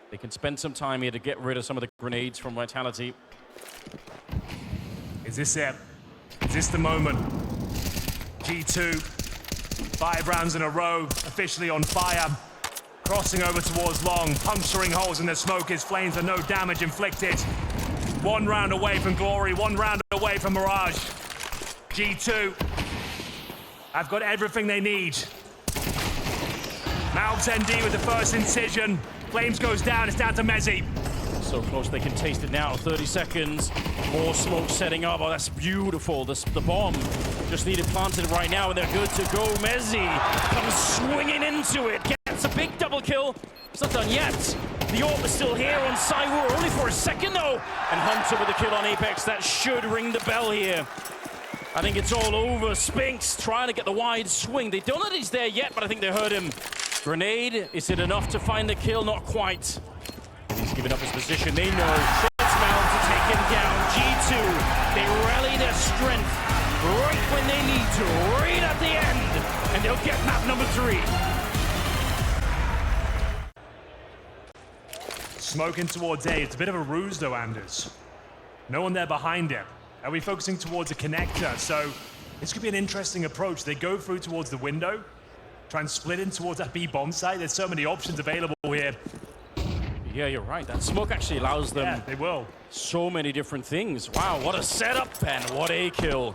They can spend some time here to get rid of some of the grenades from Vitality. Is this it? Is this the moment? G2, 5 rounds in a row, officially on fire. Crossing over towards long, puncturing holes in the smoke as Flames are no damage inflicted. 1 round away from glory, 1 round away from Mirage. G2 have got everything they need. Mouths ND with the first incision. Flames goes down, it's down to Mezzi. So close, they can taste it now. 30 seconds, more smoke setting up. Oh, that's beautiful. The bomb just needed planted right now, and they're good to go. Mezzi comes swinging into it, gets That's a big double kill. It's not done yet. The orb is still here on Saiwu, only for a second though. And Hunter with the kill on Apex. That should ring the bell here. I think it's all over. Spinks trying to get the wide swing. They don't know that he's there yet, but I think they heard him. Grenade, is it enough to find the kill? Not quite. He's giving up his position. They know. Short's mound to take him down. G2, they rally their strength right when they need to, right at the end. And they'll get map number 3. Smoking towards A. It's a bit of a ruse though, Anders. No one there behind him. Are we focusing towards a connector? So this could be an interesting approach. They go through towards the window, try and split in towards that B bomb site. There's so many options available here. Yeah, you're right. That smoke actually allows them Yeah, they will. so many different things. Wow, what a setup and what a kill.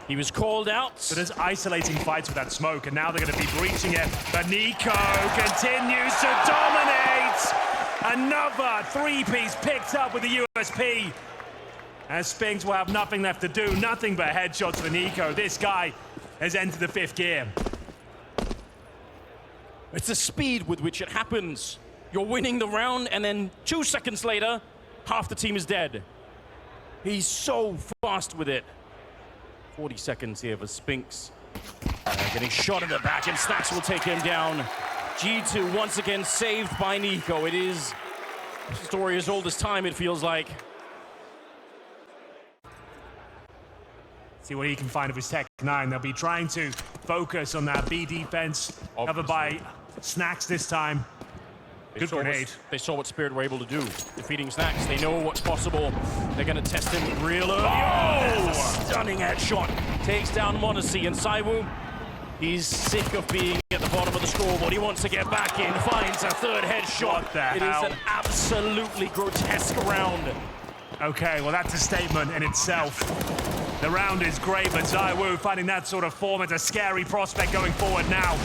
He was called out. So there's isolating fights with that smoke, and now they're going to be breaching it. But Nico continues to dominate. Another 3-piece picked up with the USP. As Spinks will have nothing left to do, nothing but headshots for Nico. This guy has entered the 5th gear. It's the speed with which it happens. You're winning the round, and then 2 seconds later, half the team is dead. He's so fast with it. 40 seconds here for Spinks. Getting shot in the back, and Snacks will take him down. G2 once again saved by Nico. It is a story as old as time, it feels like. See what he can find of his Tech 9. They'll be trying to focus on that B defense, covered by Snacks this time. Good grenade. They saw what Spirit were able to do, defeating Snacks. They know what's possible. They're going to test him real early. Oh! Stunning headshot. Takes down m0NESY, and Saiwu, he's sick of being at the bottom of the scoreboard. He wants to get back in, finds a 3rd headshot. What the It hell? is an absolutely grotesque round. Okay, well, that's a statement in itself. The round is great, but Saiwu finding that sort of form is a scary prospect going forward now.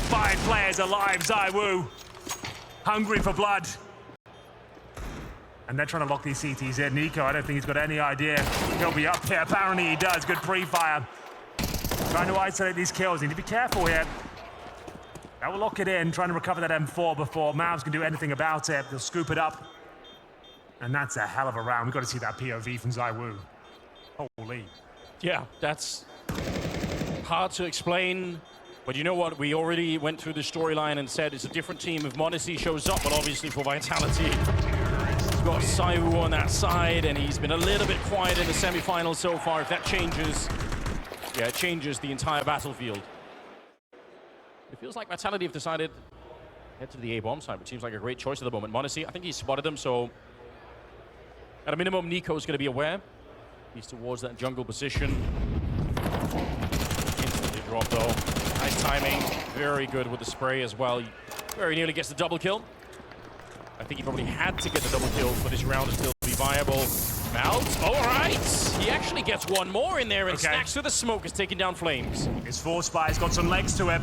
5 players alive, Saiwu. Hungry for blood. And they're trying to lock these CTs in. Nico, I don't think he's got any idea he'll be up here. Apparently he does. Good pre-fire. Trying to isolate these kills. Need to be careful here. That will lock it in. Trying to recover that M4 before Mavs can do anything about it. They'll scoop it up. And that's a hell of a round. We've got to see that POV from Saiwu. Holy. Yeah, that's hard to explain. But you know what? We already went through the storyline and said it's a different team if m0NESY shows up, but obviously for Vitality, he's got Saiwu on that side, and he's been a little bit quiet in the semi-final so far. If that changes, yeah, it changes the entire battlefield. It feels like Vitality have decided to head to the A-bomb side, which seems like a great choice at the moment. m0NESY, I think he spotted them, so at a minimum, Nico's going to be aware. He's towards that jungle position. Instantly dropped though. Nice timing, very good with the spray as well. He very nearly gets the double kill. I think he probably had to get the double kill for this round to still be viable. Mount, all right. He actually gets one more in there, and Snacks through the smoke is taking down Flames. His 4 spies got some legs to him.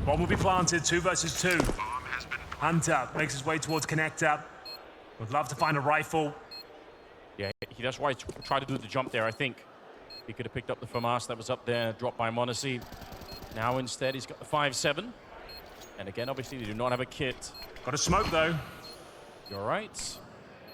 Bomb will be planted, 2 versus 2. Hunter makes his way towards connector. Would love to find a rifle. Yeah, that's why he tried to do the jump there, I think. He could have picked up the FAMAS that was up there, dropped by m0NESY. Now instead, he's got the 5-7. And again, obviously, they do not have a kit. Got a smoke, though. You're right.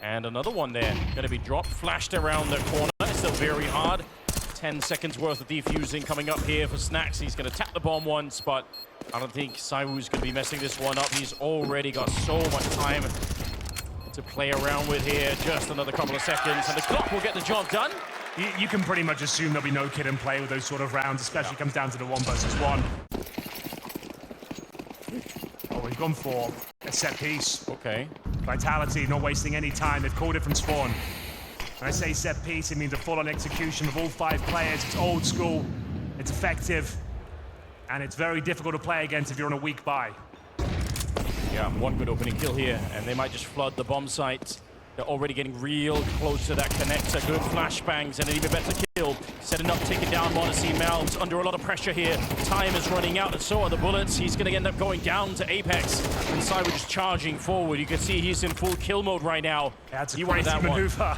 And another one there. Going to be dropped, flashed around the corner. It's still very hard. 10 seconds worth of defusing coming up here for Snacks. He's going to tap the bomb once, but I don't think Saiwu's going to be messing this one up. He's already got so much time to play around with here. Just another couple of seconds, and the clock will get the job done. You can pretty much assume there'll be no kid in play with those sort of rounds, especially comes down to the 1 versus 1. Oh, we've gone for a set piece. Okay. Vitality not wasting any time. They've called it from spawn. When I say set piece, it means a full-on execution of all 5 players. It's old school, it's effective, and it's very difficult to play against if you're on a weak buy. Yeah, one good opening kill here, and they might just flood the bomb site. They're already getting real close to that connector. Good flashbangs and an even better kill. Setting up, taking down m0NESY. Mount under a lot of pressure here. Time is running out, and so are the bullets. He's going to end up going down to Apex. And Saiwu just charging forward. You can see he's in full kill mode right now. That's a crazy maneuver.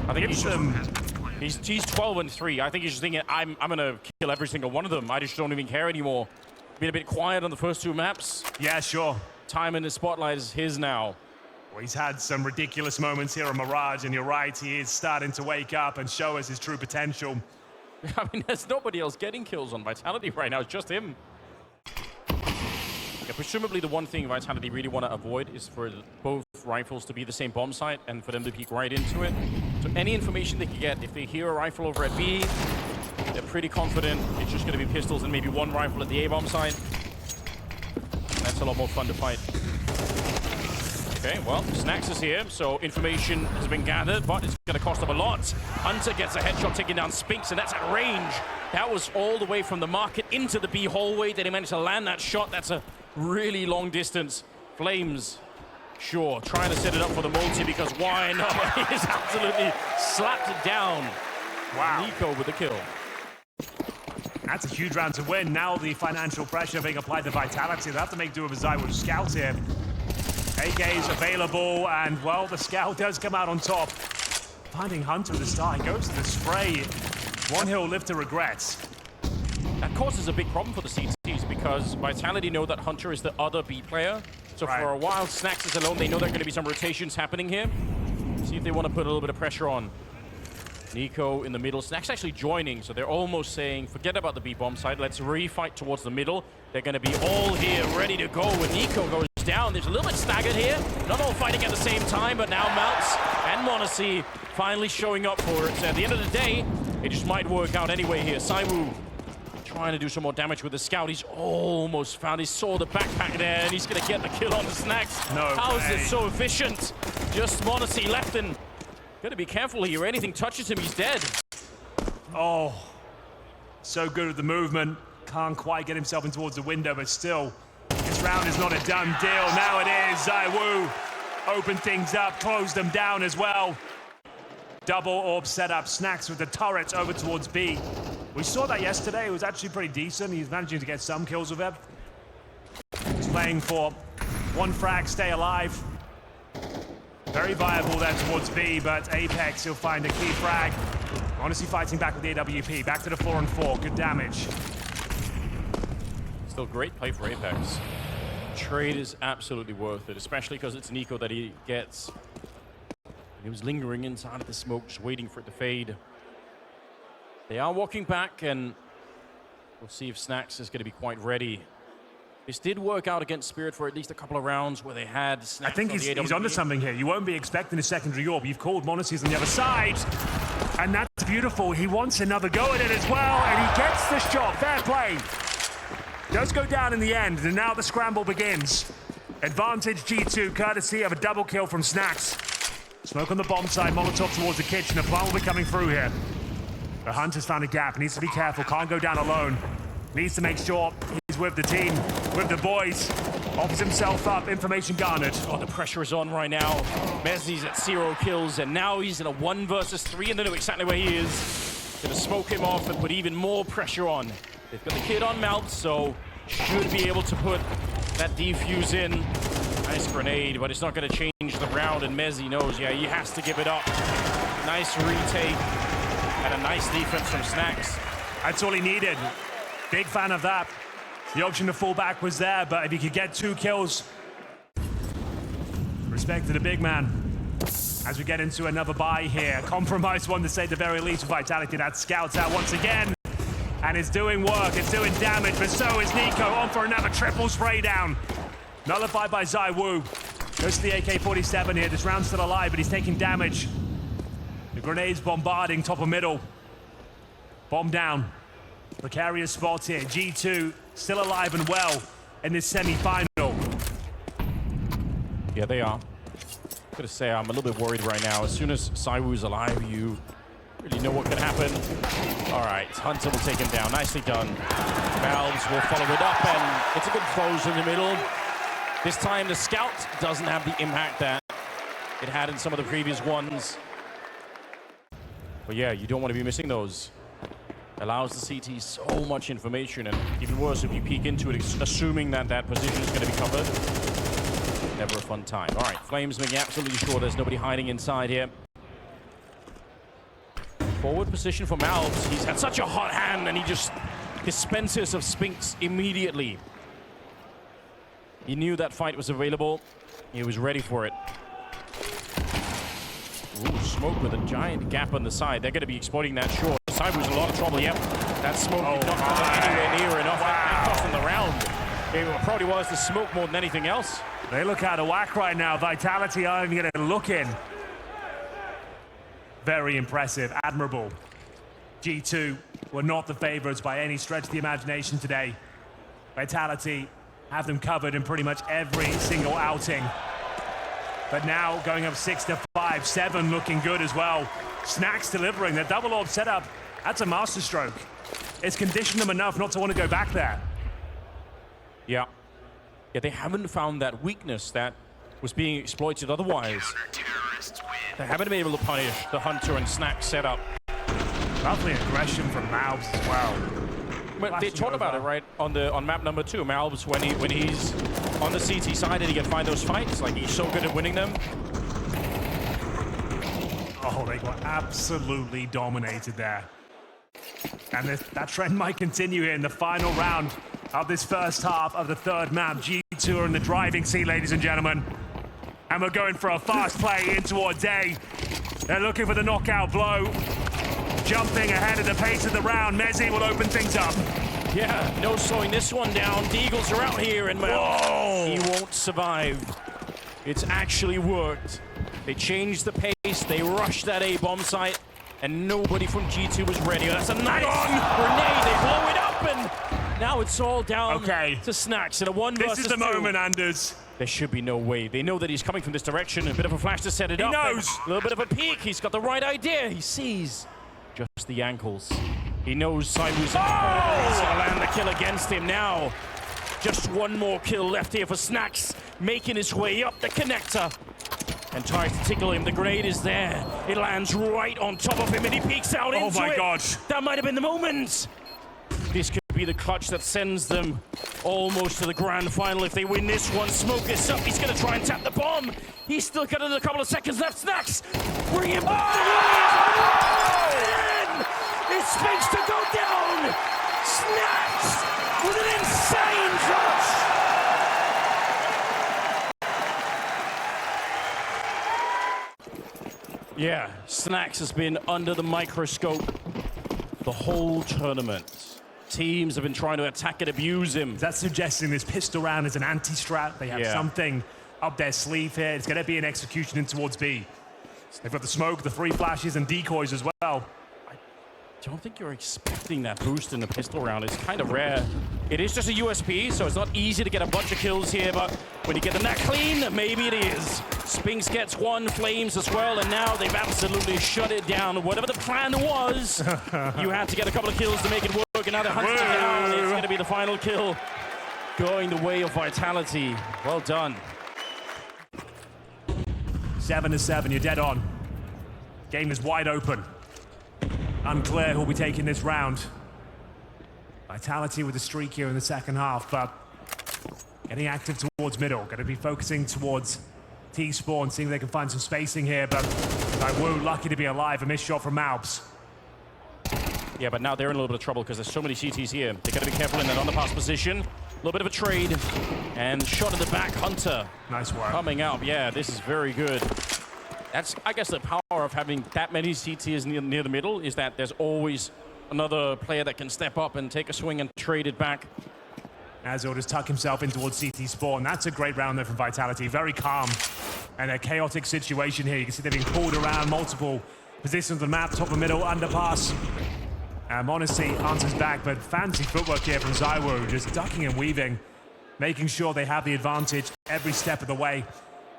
I think he's 12-3. I think he's just thinking, I'm going to kill every single one of them. I just don't even care anymore. been a bit quiet on the first two maps. Yeah, sure. Time in the spotlight is his now. Well, he's had some ridiculous moments here on Mirage, and you're right, he is starting to wake up and show us his true potential. I mean, there's nobody else getting kills on Vitality right now. It's just him. Yeah, presumably the one thing Vitality really want to avoid is for both rifles to be the same bomb site and for them to peek right into it. So any information they can get, if they hear a rifle over at B, they're pretty confident it's just going to be pistols and maybe one rifle at the A-bomb site. That's a lot more fun to fight. Okay, well, Snax is here, so information has been gathered, but it's going to cost them a lot. Hunter gets a headshot taking down Spinks, and that's at range. That was all the way from the market into the B hallway. They managed to land that shot. That's a really long distance. Flames, sure, trying to set it up for the multi because why not? He's absolutely slapped it down. Wow. Nico with the kill. That's a huge round to win. Now the financial pressure being applied to Vitality. They'll have to make do with a Zywoo scout here. AK is available, and, well, the scout does come out on top. Finding Hunter at the start, he goes to the spray. One he'll live to regret. That causes a big problem for the CTs because Vitality know that Hunter is the other B player. So for a while, Snax is alone. They know there are going to be some rotations happening here. See if they want to put a little bit of pressure on. Nico in the middle. Snax actually joining, so they're almost saying, forget about the B bomb side. Let's refight towards the middle. They're going to be all here, ready to go. When Nico goes down, there's a little bit staggered here. Not all fighting at the same time, but now Maltz and Monacy finally showing up for it. At the end of the day, it just might work out anyway here. Zywoo trying to do some more damage with the scout. He's almost found. He saw the backpack there, and he's going to get the kill on the Snax. No How is way. it so efficient? Just Monacy left, and got to be careful here. Anything touches him, he's dead. Oh, so good at the movement. Can't quite get himself in towards the window, but still, this round is not a done deal. Now it is. Zywoo opened things up, closed them down as well. Double orb setup. Snax with the turrets over towards B. We saw that yesterday. It was actually pretty decent. He's managing to get some kills with it. He's playing for one frag, stay alive. Very viable there towards B, but Apex, he'll find a key frag. Honestly fighting back with the AWP. Back to the 4-on-4. Good damage. Still great play for Apex. Trade is absolutely worth it, especially because it's Nico that he gets. He was lingering inside of the smoke, just waiting for it to fade. They are walking back, and we'll see if Snax is going to be quite ready. This did work out against Spirit for at least a couple of rounds where they had Snax. I think he's onto something here. You won't be expecting a secondary orb. You've called Monacy's on the other side, and that's beautiful. He wants another go at it as well, and he gets the shot. Fair play. Does go down in the end, and now the scramble begins. Advantage G2, courtesy of a double kill from Snax. Smoke on the bomb side, Molotov towards the kitchen. A plan will be coming through here. The Hunter's found a gap, needs to be careful, can't go down alone. Needs to make sure he's with the team, with the boys. Offers himself up, information garnered. Oh, the pressure is on right now. Mezzi's at 0 kills, and now he's in a 1 versus 3, and they know exactly where he is. Gonna smoke him off and put even more pressure on. They've got the kid on Maltz, so should be able to put that defuse in. Nice grenade, but it's not going to change the round, and Mezzi knows, yeah, he has to give it up. Nice retake, and a nice defense from Snax. That's all he needed. Big fan of that. The option to fall back was there, but if he could get 2 kills, respect to the big man. As we get into another buy here, compromised one to say the very least with Vitality. That scouts out once again. And it's doing work, it's doing damage, but so is Nico. On for another triple spray down. Nullified by Zywoo. Goes to the AK-47 here. This round's still alive, but he's taking damage. The grenade's bombarding top of middle. Bomb down. Precarious spot here. G2 still alive and well in this semi-final. Yeah, they are. I'm gonna say I'm a little bit worried right now. As soon as Zywoo's alive, you really know what can happen. All right, Hunter will take him down. Nicely done. Valves will follow it up, and it's a good close in the middle. This time, the scout doesn't have the impact that it had in some of the previous ones. But yeah, you don't want to be missing those. Allows the CT so much information, and even worse if you peek into it, assuming that that position is going to be covered. Never a fun time. All right, Flames making absolutely sure there's nobody hiding inside here. Forward position for Maltz. He's had such a hot hand, and he just dispenses of Spinks immediately. He knew that fight was available. He was ready for it. Ooh, smoke with a giant gap on the side. They're going to be exploiting that short. Cyber's in a lot of trouble. Yep, that smoke did not come anywhere near enough. That cost him the round. It probably was the smoke more than anything else. They look out of whack right now. Vitality aren't even going to look in. Very impressive, admirable. G2 were not the favorites by any stretch of the imagination today. Vitality have them covered in pretty much every single outing. But now going up 6-5, 7 looking good as well. Snacks delivering their double orb setup. That's a masterstroke. It's conditioned them enough not to want to go back there. Yeah, they haven't found that weakness that was being exploited otherwise. They haven't been able to punish the Hunter and Snack setup. Lovely aggression from Malbs as well. Well, they talked about it, right, on map number 2. Malbs, when he's on the CT side and he can find those fights, like he's so good at winning them. Oh, they got absolutely dominated there. And that trend might continue here in the final round of this first half of the third map. G2 are in the driving seat, ladies and gentlemen. And we're going for a fast play in towards A. They're looking for the knockout blow. Jumping ahead of the pace of the round. Mezzi will open things up. Yeah, no slowing this one down. The Eagles are out here and he won't survive. It's actually worked. They changed the pace. They rushed that A bomb site. And nobody from G2 was ready. That's a nice grenade. They blow it up, and now it's all down to Snacks in a 1 versus 2. This is the moment, Anders. There should be no way. They know that he's coming from this direction. A bit of a flash to set it up. He knows. A little bit of a peek. He's got the right idea. He sees just the ankles. He knows Saibu's he's going to land the kill against him now. Just one more kill left here for Snacks, making his way up the connector. And tries to tickle him. The grenade is there. It lands right on top of him and he peeks out into it. Oh my God. That might have been the moment. This could be the clutch that sends them almost to the grand final if they win this one. Smoke this up. He's going to try and tap the bomb. He's still got a couple of seconds left. Snacks. Bring him back. It speaks to go down. Snacks with an insane clutch. Yeah, Snacks has been under the microscope the whole tournament. Teams have been trying to attack and abuse him. Is that suggesting this pistol round is an anti-strat? They have something up their sleeve here. It's going to be an execution in towards B. They've got the smoke, the 3 flashes, and decoys as well. I don't think you're expecting that boost in the pistol round. It's kind of rare. It is just a USP, so it's not easy to get a bunch of kills here, but when you get them that clean, maybe it is. Spinks gets 1, Flames as well, and now they've absolutely shut it down. Whatever the plan was, you had to get a couple of kills to make it work, and now they're hunting down. It's going to be the final kill going the way of Vitality. Well done. 7-7, you're dead on. Game is wide open. Unclear who'll be taking this round. Vitality with a streak here in the second half, but getting active towards middle. Going to be focusing towards T-Spawn, seeing if they can find some spacing here, but Woo lucky to be alive. A missed shot from Malbs. Yeah, but now they're in a little bit of trouble because there's so many CTs here. They've got to be careful in that underpass position. A little bit of a trade. And shot in the back, Hunter. Nice work. Coming out. Yeah, this is very good. That's, I guess, the power of having that many CTs near the middle is that there's always another player that can step up and take a swing and trade it back. As he'll just tuck himself in towards CT Spawn. That's a great round there from Vitality. Very calm and a chaotic situation here. You can see they're being pulled around multiple positions of the map, top of middle, underpass. Monacy answers back, but fancy footwork here from Zywoo, just ducking and weaving, making sure they have the advantage every step of the way.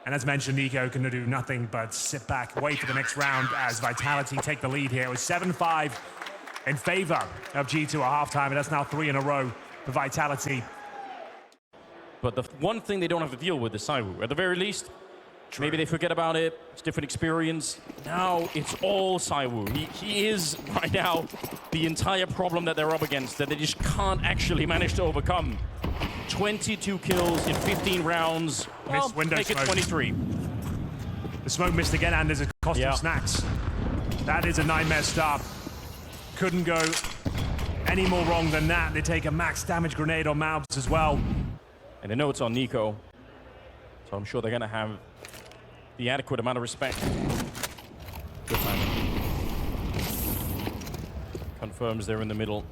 And as mentioned, Nico can do nothing but sit back, wait for the next round as Vitality take the lead here. It was 7-5 in favor of G2 at halftime, and that's now 3 in a row for Vitality. But the one thing they don't have to deal with is Zywoo. At the very least, maybe they forget about it. It's a different experience. Now it's all Zywoo. He is, right now, the entire problem that they're up against, that they just can't actually manage to overcome. 22 kills in 15 rounds. Well, make it 23. The smoke missed again, and there's a cost of Snacks. That is a nightmare start. Couldn't go any more wrong than that. They take a max damage grenade on Malbs as well. And they know it's on Nico. So I'm sure they're going to have the adequate amount of respect. Good timing. Confirms they're in the middle.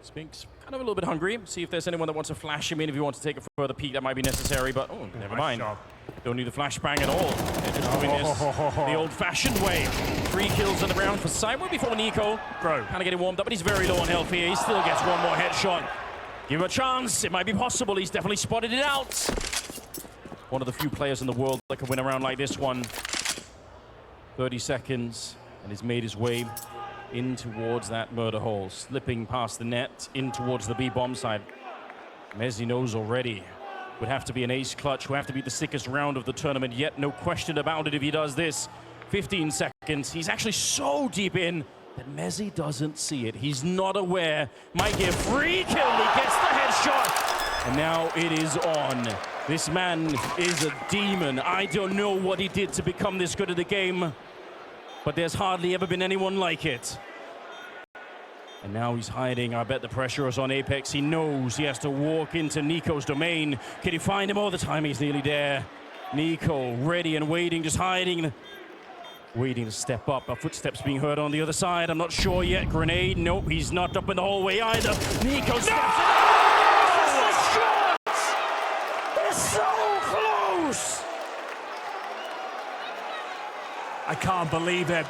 Spinks kind of a little bit hungry. See if there's anyone that wants to flash him in. If you want to take a further peek, that might be necessary. But, oh, never mind. Don't need the flashbang at all. They're just doing this the old-fashioned way. 3 kills in the round for Cyber before Nico. Kind of getting warmed up, but he's very low on health here. He still gets one more headshot. Give him a chance. It might be possible. He's definitely spotted it out. One of the few players in the world that can win a round like this one. 30 seconds, and he's made his way in towards that murder hole, slipping past the net, in towards the B-bomb side. Mezzi knows already. Would have to be an ace clutch, would have to be the sickest round of the tournament, yet no question about it if he does this. 15 seconds, he's actually so deep in that Mezzi doesn't see it. He's not aware. Might get free kill, he gets the headshot, and now it is on. This man is a demon. I don't know what he did to become this good at the game, but there's hardly ever been anyone like it. And now he's hiding. I bet the pressure is on Apex. He knows he has to walk into Nico's domain. Can he find him all the time? He's nearly there. Nico ready and waiting, just hiding. Waiting to step up. Our footsteps being heard on the other side. I'm not sure yet. Grenade. Nope, he's not up in the hallway either. Nico steps in. The shots! They're so close! I can't believe it.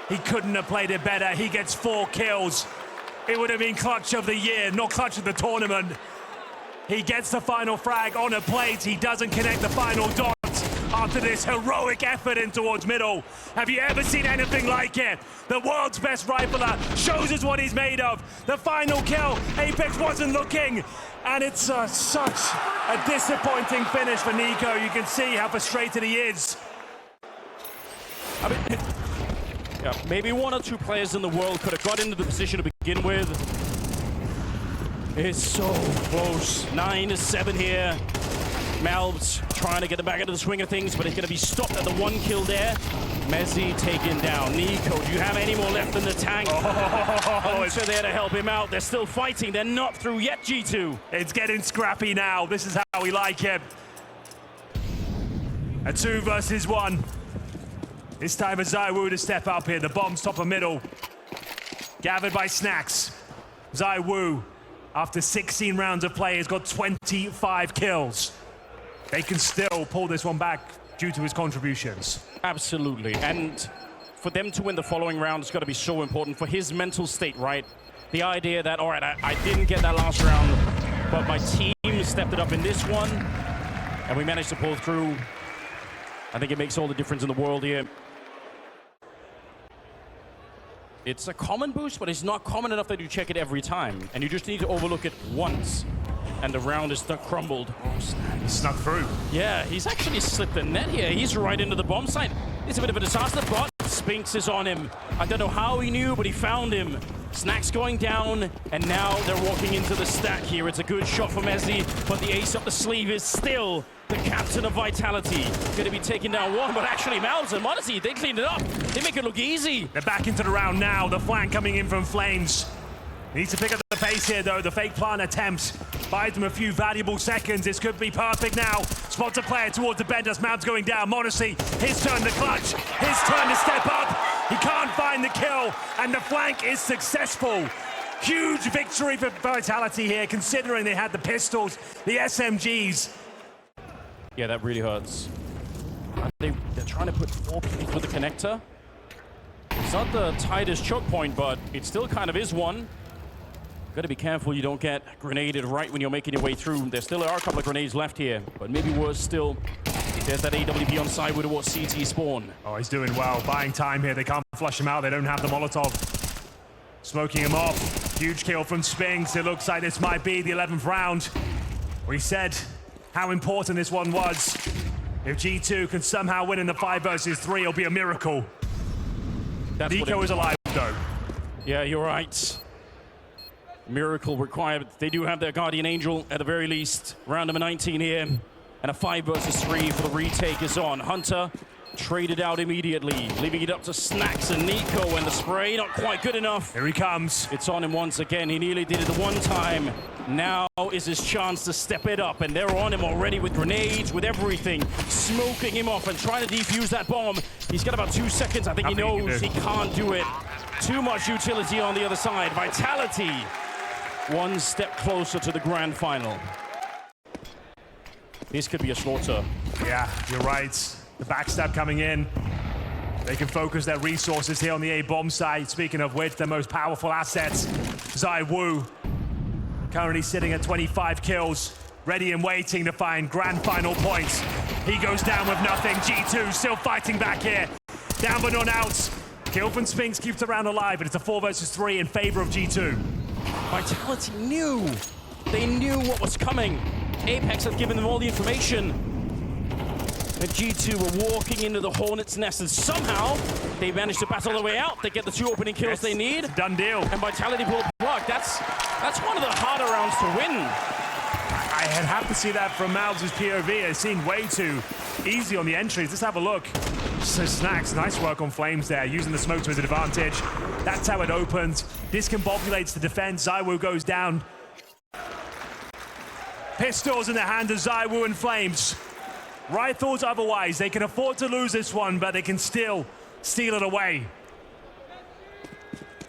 He couldn't have played it better. He gets 4 kills. It would have been clutch of the year, not clutch of the tournament. He gets the final frag on a plate. He doesn't connect the final dot after this heroic effort in towards middle. Have you ever seen anything like it? The world's best rifler shows us what he's made of. The final kill, Apex wasn't looking. And it's such a disappointing finish for Nico. You can see how frustrated he is. I mean, yeah, maybe 1 or 2 players in the world could have got into the position to begin with. It's so close. 9-7 here. Malbs trying to get back into the swing of things, but it's going to be stopped at the 1 kill there. Mezzi taken down. Nico, do you have any more left in the tank? Hunter there to help him out. They're still fighting. They're not through yet, G2. It's getting scrappy now. This is how we like it. A 2 versus 1. It's time for ZywOo to step up here. The bomb's top of middle. Gathered by Snacks. ZywOo, after 16 rounds of play, has got 25 kills. They can still pull this one back due to his contributions. Absolutely. And for them to win the following round, it's got to be so important for his mental state, right? The idea that, all right, I didn't get that last round, but my team stepped it up in this one, and we managed to pull through. I think it makes all the difference in the world here. It's a common boost, but it's not common enough that you check it every time. And you just need to overlook it once. And the round is stuck crumbled. Oh, snap. He snuck through. Yeah, he's actually slipped the net here. He's right into the bomb site. It's a bit of a disaster, but Spinks is on him. I don't know how he knew, but he found him. Snacks going down, and now they're walking into the stack here. It's a good shot for Mezzi, but the ace up the sleeve is still the captain of Vitality. Going to be taking down 1, but actually Malbs and Modesty, they cleaned it up. They make it look easy. They're back into the round now. The flank coming in from Flames. Needs to pick up the pace here, though. The fake plant attempt buys them a few valuable seconds. This could be perfect now. Spots a player towards the bend as Malbs going down. Modesty, his turn to clutch. His turn to step up. He can't find the kill, and the flank is successful. Huge victory for Vitality here, considering they had the pistols, the SMGs. Yeah, that really hurts. They're trying to put 4 people with the connector. It's not the tightest choke point, but it still kind of is one. Got to be careful you don't get grenaded right when you're making your way through. There still are a couple of grenades left here, but maybe worse still, there's that AWP on side with towards CT spawn. Oh, he's doing well. Buying time here. They can't flush him out. They don't have the Molotov. Smoking him off. Huge kill from Spinks. It looks like this might be the 11th round. We said how important this one was. If G2 can somehow win in the 5 versus 3, it'll be a miracle. Nico is alive, though. Yeah, you're right. Miracle required. They do have their Guardian Angel at the very least. Round number 19 here. And a 5 versus 3 for the retake is on. Hunter traded out immediately, leaving it up to Snacks and Nico, and the spray not quite good enough. Here he comes. It's on him once again. He nearly did it the one time. Now is his chance to step it up, and they're on him already with grenades, with everything, smoking him off and trying to defuse that bomb. He's got about 2 seconds. I think he knows he can't do it. Too much utility on the other side. Vitality, one step closer to the grand final. This could be a slaughter. Yeah, you're right. The backstab coming in. They can focus their resources here on the A bomb side. Speaking of which, their most powerful assets, ZywOo, currently sitting at 25 kills, ready and waiting to find grand final points. He goes down with nothing. G2 still fighting back here. Down but not out. Kill from Spinks keeps the round alive, but it's a 4 versus 3 in favor of G2. Vitality knew. They knew what was coming. Apex had given them all the information. And G2 were walking into the Hornet's nest, and somehow they managed to battle their way out. They get the 2 opening kills they need. Done deal. And Vitality pull the plug. That's one of the harder rounds to win. I had have to see that from Malvs' POV. It seemed way too easy on the entries. Let's have a look. So Snacks, nice work on Flames there, using the smoke to his advantage. That's how it opens. Discombobulates the defense. ZywOo goes down. Pistols in the hand of ZywOo and Flames. Right thoughts otherwise. They can afford to lose this one, but they can still steal it away.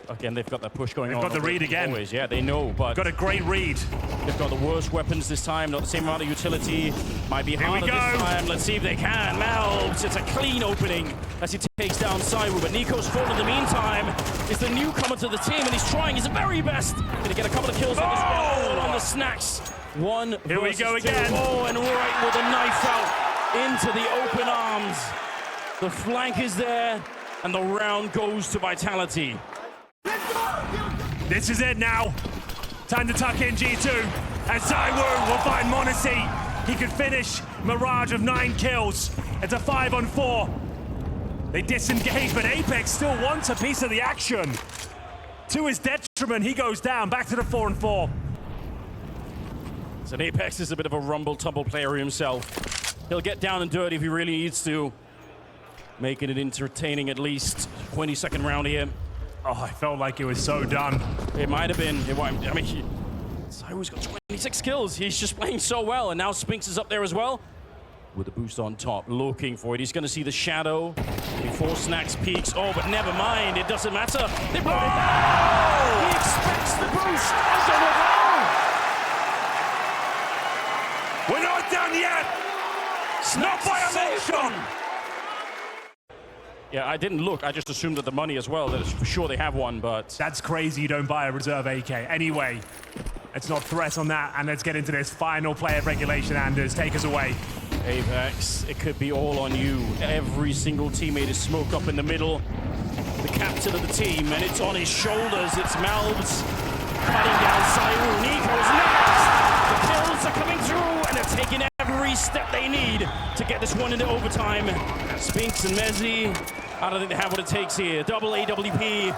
Again, they've got that push going on. They've got the read again. Always. Yeah, they know, but... Got a great read. They've got the worst weapons this time, not the same amount of utility. Might be harder this time. Let's see if they can. Malvs, it's a clean opening as he takes down ZywOo, but Nico's fallen in the meantime. Is the newcomer to the team, and he's trying his very best. Gonna get a couple of kills on this one. On the Snacks. Here we go again. Oh, and right with a knife out into the open arms. The flank is there, and the round goes to Vitality. This is it now. Time to tuck in G2. And ZywOo will find m0NESY. He could finish Mirage of 9 kills. It's a 5-on-4. They disengage, but Apex still wants a piece of the action. To his detriment, he goes down. Back to the 4-on-4. So Apex is a bit of a rumble-tumble player himself. He'll get down and dirty if he really needs to. Making it entertaining at least. 22nd round here. Oh, I felt like it was so done. It might have been. I mean, ZywOo's got 26 kills. He's just playing so well, and now Spinks is up there as well. With the boost on top, looking for it. He's going to see the shadow before Snacks peaks. Oh, but never mind. It doesn't matter. They brought it down. He expects the boost. We're not done yet. Not by a long shot. Yeah, I didn't look. I just assumed that the money as well. That it's for sure they have one, but... That's crazy you don't buy a reserve AK. Anyway, let's not threat on that, and let's get into this final play of regulation. Anders, take us away. Apex, it could be all on you. Every single teammate is smoked up in the middle. The captain of the team, and it's on his shoulders. It's Malvs cutting down ZywOo. Nico's next. The kills are coming through, and they're taking every step they need to get this one into overtime. Spinks and m0NESY, I don't think they have what it takes here. Double AWP,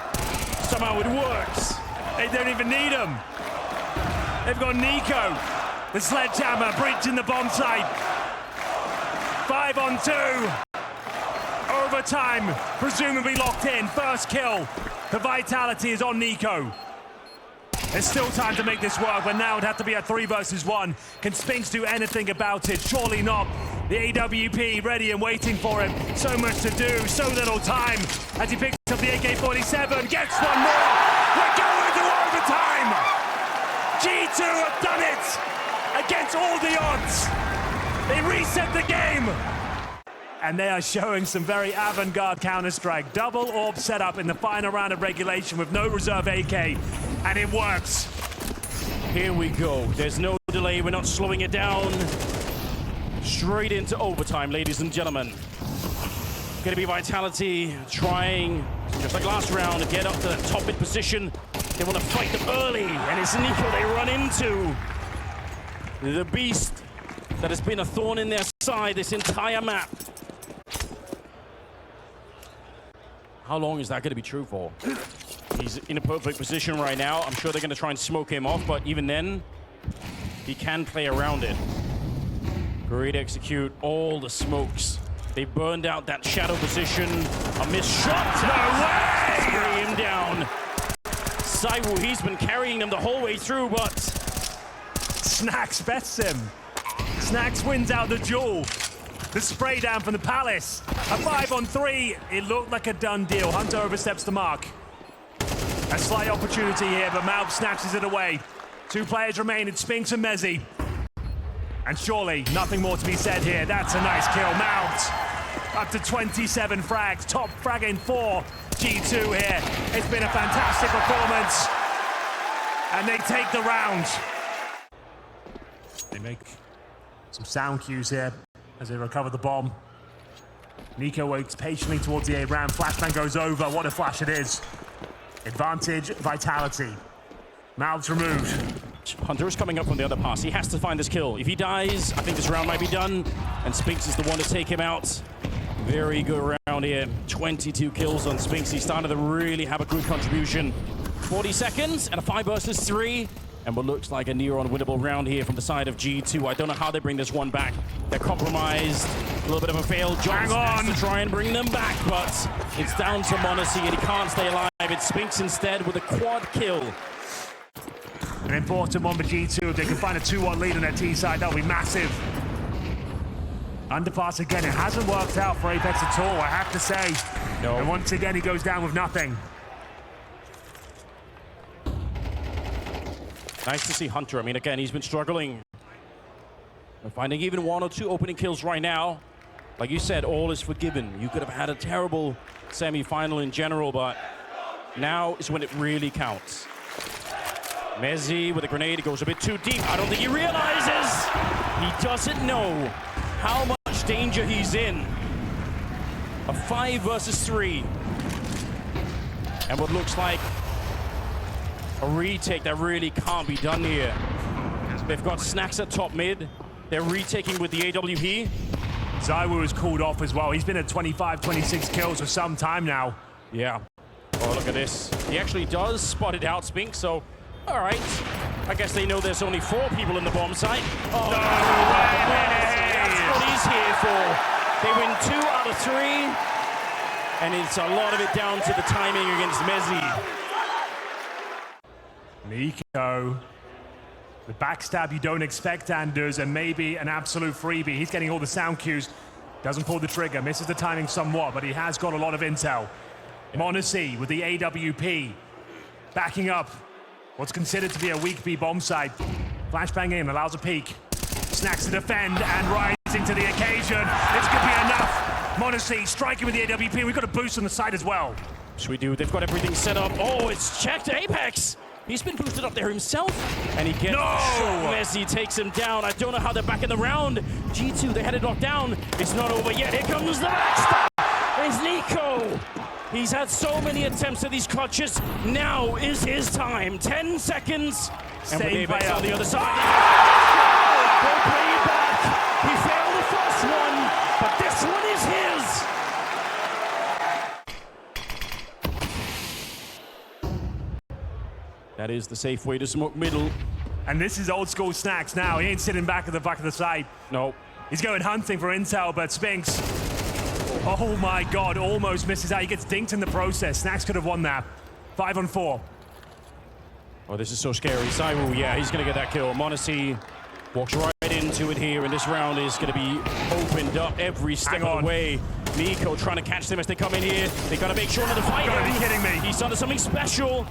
somehow it works. They don't even need him. They've got Nico, the sledgehammer, breaching the bomb site. 5-on-2. Overtime, presumably locked in. First kill. The Vitality is on Nico. There's still time to make this work, but now it'd have to be a 3 versus 1. Can Spinks do anything about it? Surely not. The AWP ready and waiting for him. So much to do, so little time. As he picks up the AK-47, gets one more. We're going to overtime. G2 have done it against all the odds. They reset the game. And they are showing some very avant-garde Counter-Strike. Double orb setup in the final round of regulation with no reserve AK. And it works. Here we go. There's no delay. We're not slowing it down. Straight into overtime, ladies and gentlemen. Gonna be Vitality trying, just like last round, to get up to the top mid position. They want to fight them early, and it's Nico they run into. The beast that has been a thorn in their side this entire map. How long is that going to be true for? He's in a perfect position right now. I'm sure they're going to try and smoke him off, but even then, he can play around it. Great execute, all the smokes They burned out that shadow position. A missed shot. No way! Spray him down. Saiwu, he's been carrying them the whole way through, but Snax bests him. Snax wins out the duel. The spray down from the Palace. A 5-on-3. It looked like a done deal. Hunter oversteps the mark. A slight opportunity here, but Malb snatches it away. 2 players remain. It's Spinks and Mezzi. And surely nothing more to be said here. That's a nice kill. Malb up to 27 frags. Top fragging for G2 here. It's been a fantastic performance. And they take the round. They make some sound cues here as they recover the bomb. Nico waits patiently towards the A-Ram. Flashbang goes over. What a flash it is. Advantage, vitality. Mouths removed. Hunter is coming up from the other pass. He has to find this kill. If he dies, I think this round might be done. And Spinks is the one to take him out. Very good round here. 22 kills on Spinks. He started to really have a good contribution. 40 seconds and a 5 versus 3. And what looks like a near unwinnable round here from the side of G2. I don't know how they bring this one back. They're compromised. A little bit of a failed job to try and bring them back, but it's down to m0NESY and he can't stay alive. It's Spinks instead with a quad kill. An important one for G2. If they can find a 2-1 lead on their T side, that'll be massive. Underpass again. It hasn't worked out for Apex at all, I have to say. No. And once again, he goes down with nothing. Nice to see Hunter. I mean, again, he's been struggling. We're finding even 1 or 2 opening kills right now. Like you said, all is forgiven. You could have had a terrible semi-final in general, but now is when it really counts. Mezzi with a grenade. It goes a bit too deep. I don't think he realizes. He doesn't know how much danger he's in. A 5 versus 3. And what looks like a retake that really can't be done here. They've got Snax at top mid. They're retaking with the AWP. Zaiwu is called off as well. He's been at 25, 26 kills for some time now. Yeah. Oh, look at this. He actually does spot it out, Spink, so all right. I guess they know there's only 4 people in the bomb site. Oh, no way. That's what he's here for. They win 2 out of 3, and it's a lot of it down to the timing against Mezzi. Nico. The backstab you don't expect, Anders, and maybe an absolute freebie. He's getting all the sound cues. Doesn't pull the trigger, misses the timing somewhat, but he has got a lot of intel. m0NESY with the AWP. Backing up what's considered to be a weak B bomb site. Flashbang in, allows a peek. Snax to defend and rising to the occasion. This could be enough. m0NESY striking with the AWP. We've got a boost on the side as well. Yes, we do. They've got everything set up. Oh, it's checked Apex. He's been boosted up there himself, and he gets shot. Mezzi takes him down. I don't know how they're back in the round. G2, they had it locked down. It's not over yet. Here comes the backstab. It's Nico. He's had so many attempts at these clutches. Now is his time. 10 seconds. And with Apex on the other side. They'll play it back. He failed the first one, but this one is his. That is the safe way to smoke middle. And this is old school Snax now. He ain't sitting back at the back of the side. No. He's going hunting for intel, but Spinks, oh my God, almost misses out. He gets dinked in the process. Snax could have won that. 5 on 4. Oh, this is so scary. Saiwu, yeah, he's going to get that kill. m0NESY walks right into it here, and this round is going to be opened up every step of the way. Nico trying to catch them as they come in here. They got to make sure that the fight. You gotta be kidding me. He's done something special.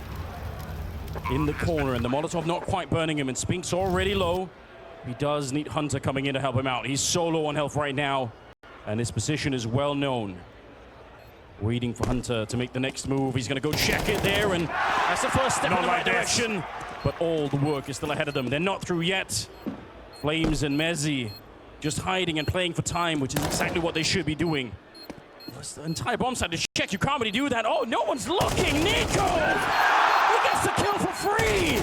In the corner, and the Molotov not quite burning him, and Spink's already low. He does need Hunter coming in to help him out. He's so low on health right now, and his position is well known. Waiting for Hunter to make the next move. He's going to go check it there, and that's the first step in the right direction. But all the work is still ahead of them. They're not through yet. Flames and Mezzi just hiding and playing for time, which is exactly what they should be doing. That's the entire bomb site to check. You can't really do that. Oh, no one's looking. Nico! Gets the kill for free!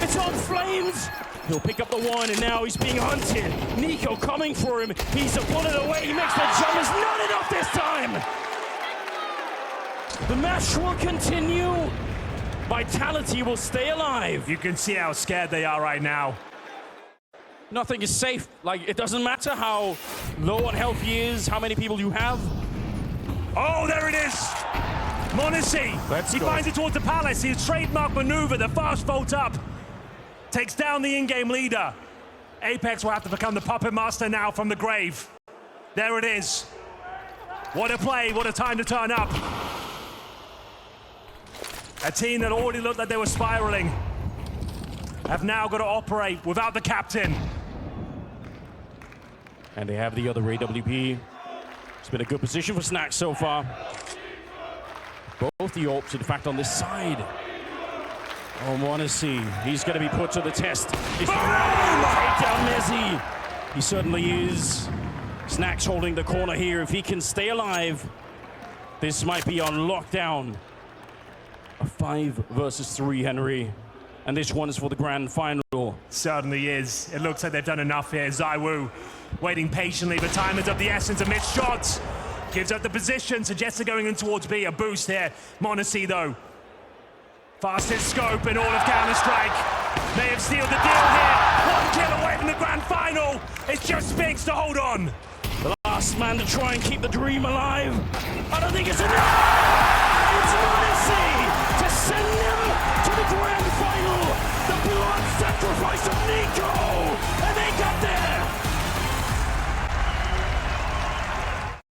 It's on Flames! He'll pick up the 1, and now he's being hunted. Nico coming for him. He's a bullet away. He makes the jump. It's not enough this time! The match will continue. Vitality will stay alive. You can see how scared they are right now. Nothing is safe. Like, it doesn't matter how low on health years, how many people you have. Oh, there it is! Monacy, he finds it towards the palace. His trademark maneuver, the fast vault up, takes down the in-game leader. Apex will have to become the puppet master now from the grave. There it is. What a play, what a time to turn up. A team that already looked like they were spiraling have now got to operate without the captain. And they have the other AWP. It's been a good position for Snack so far. Both the AWPs, in fact, on this side. Oh, Monacy, he's going to be put to the test. If he take down Messi, he certainly is. Snack's holding the corner here. If he can stay alive, this might be on lockdown. A 5 versus 3, Henry. And this one is for the grand final. Certainly is. It looks like they've done enough here. ZywOo waiting patiently, but time is of the essence amidst shots. Gives up the position, suggests they're going in towards B. A boost here. Monacy, though. Fastest scope in all of Counter-Strike. They have sealed the deal here. 1 kill away from the grand final. It's just Sphinx to hold on. The last man to try and keep the dream alive. I don't think it's enough. It's Monacy to send them to the grand final. The blood sacrifice of Nico.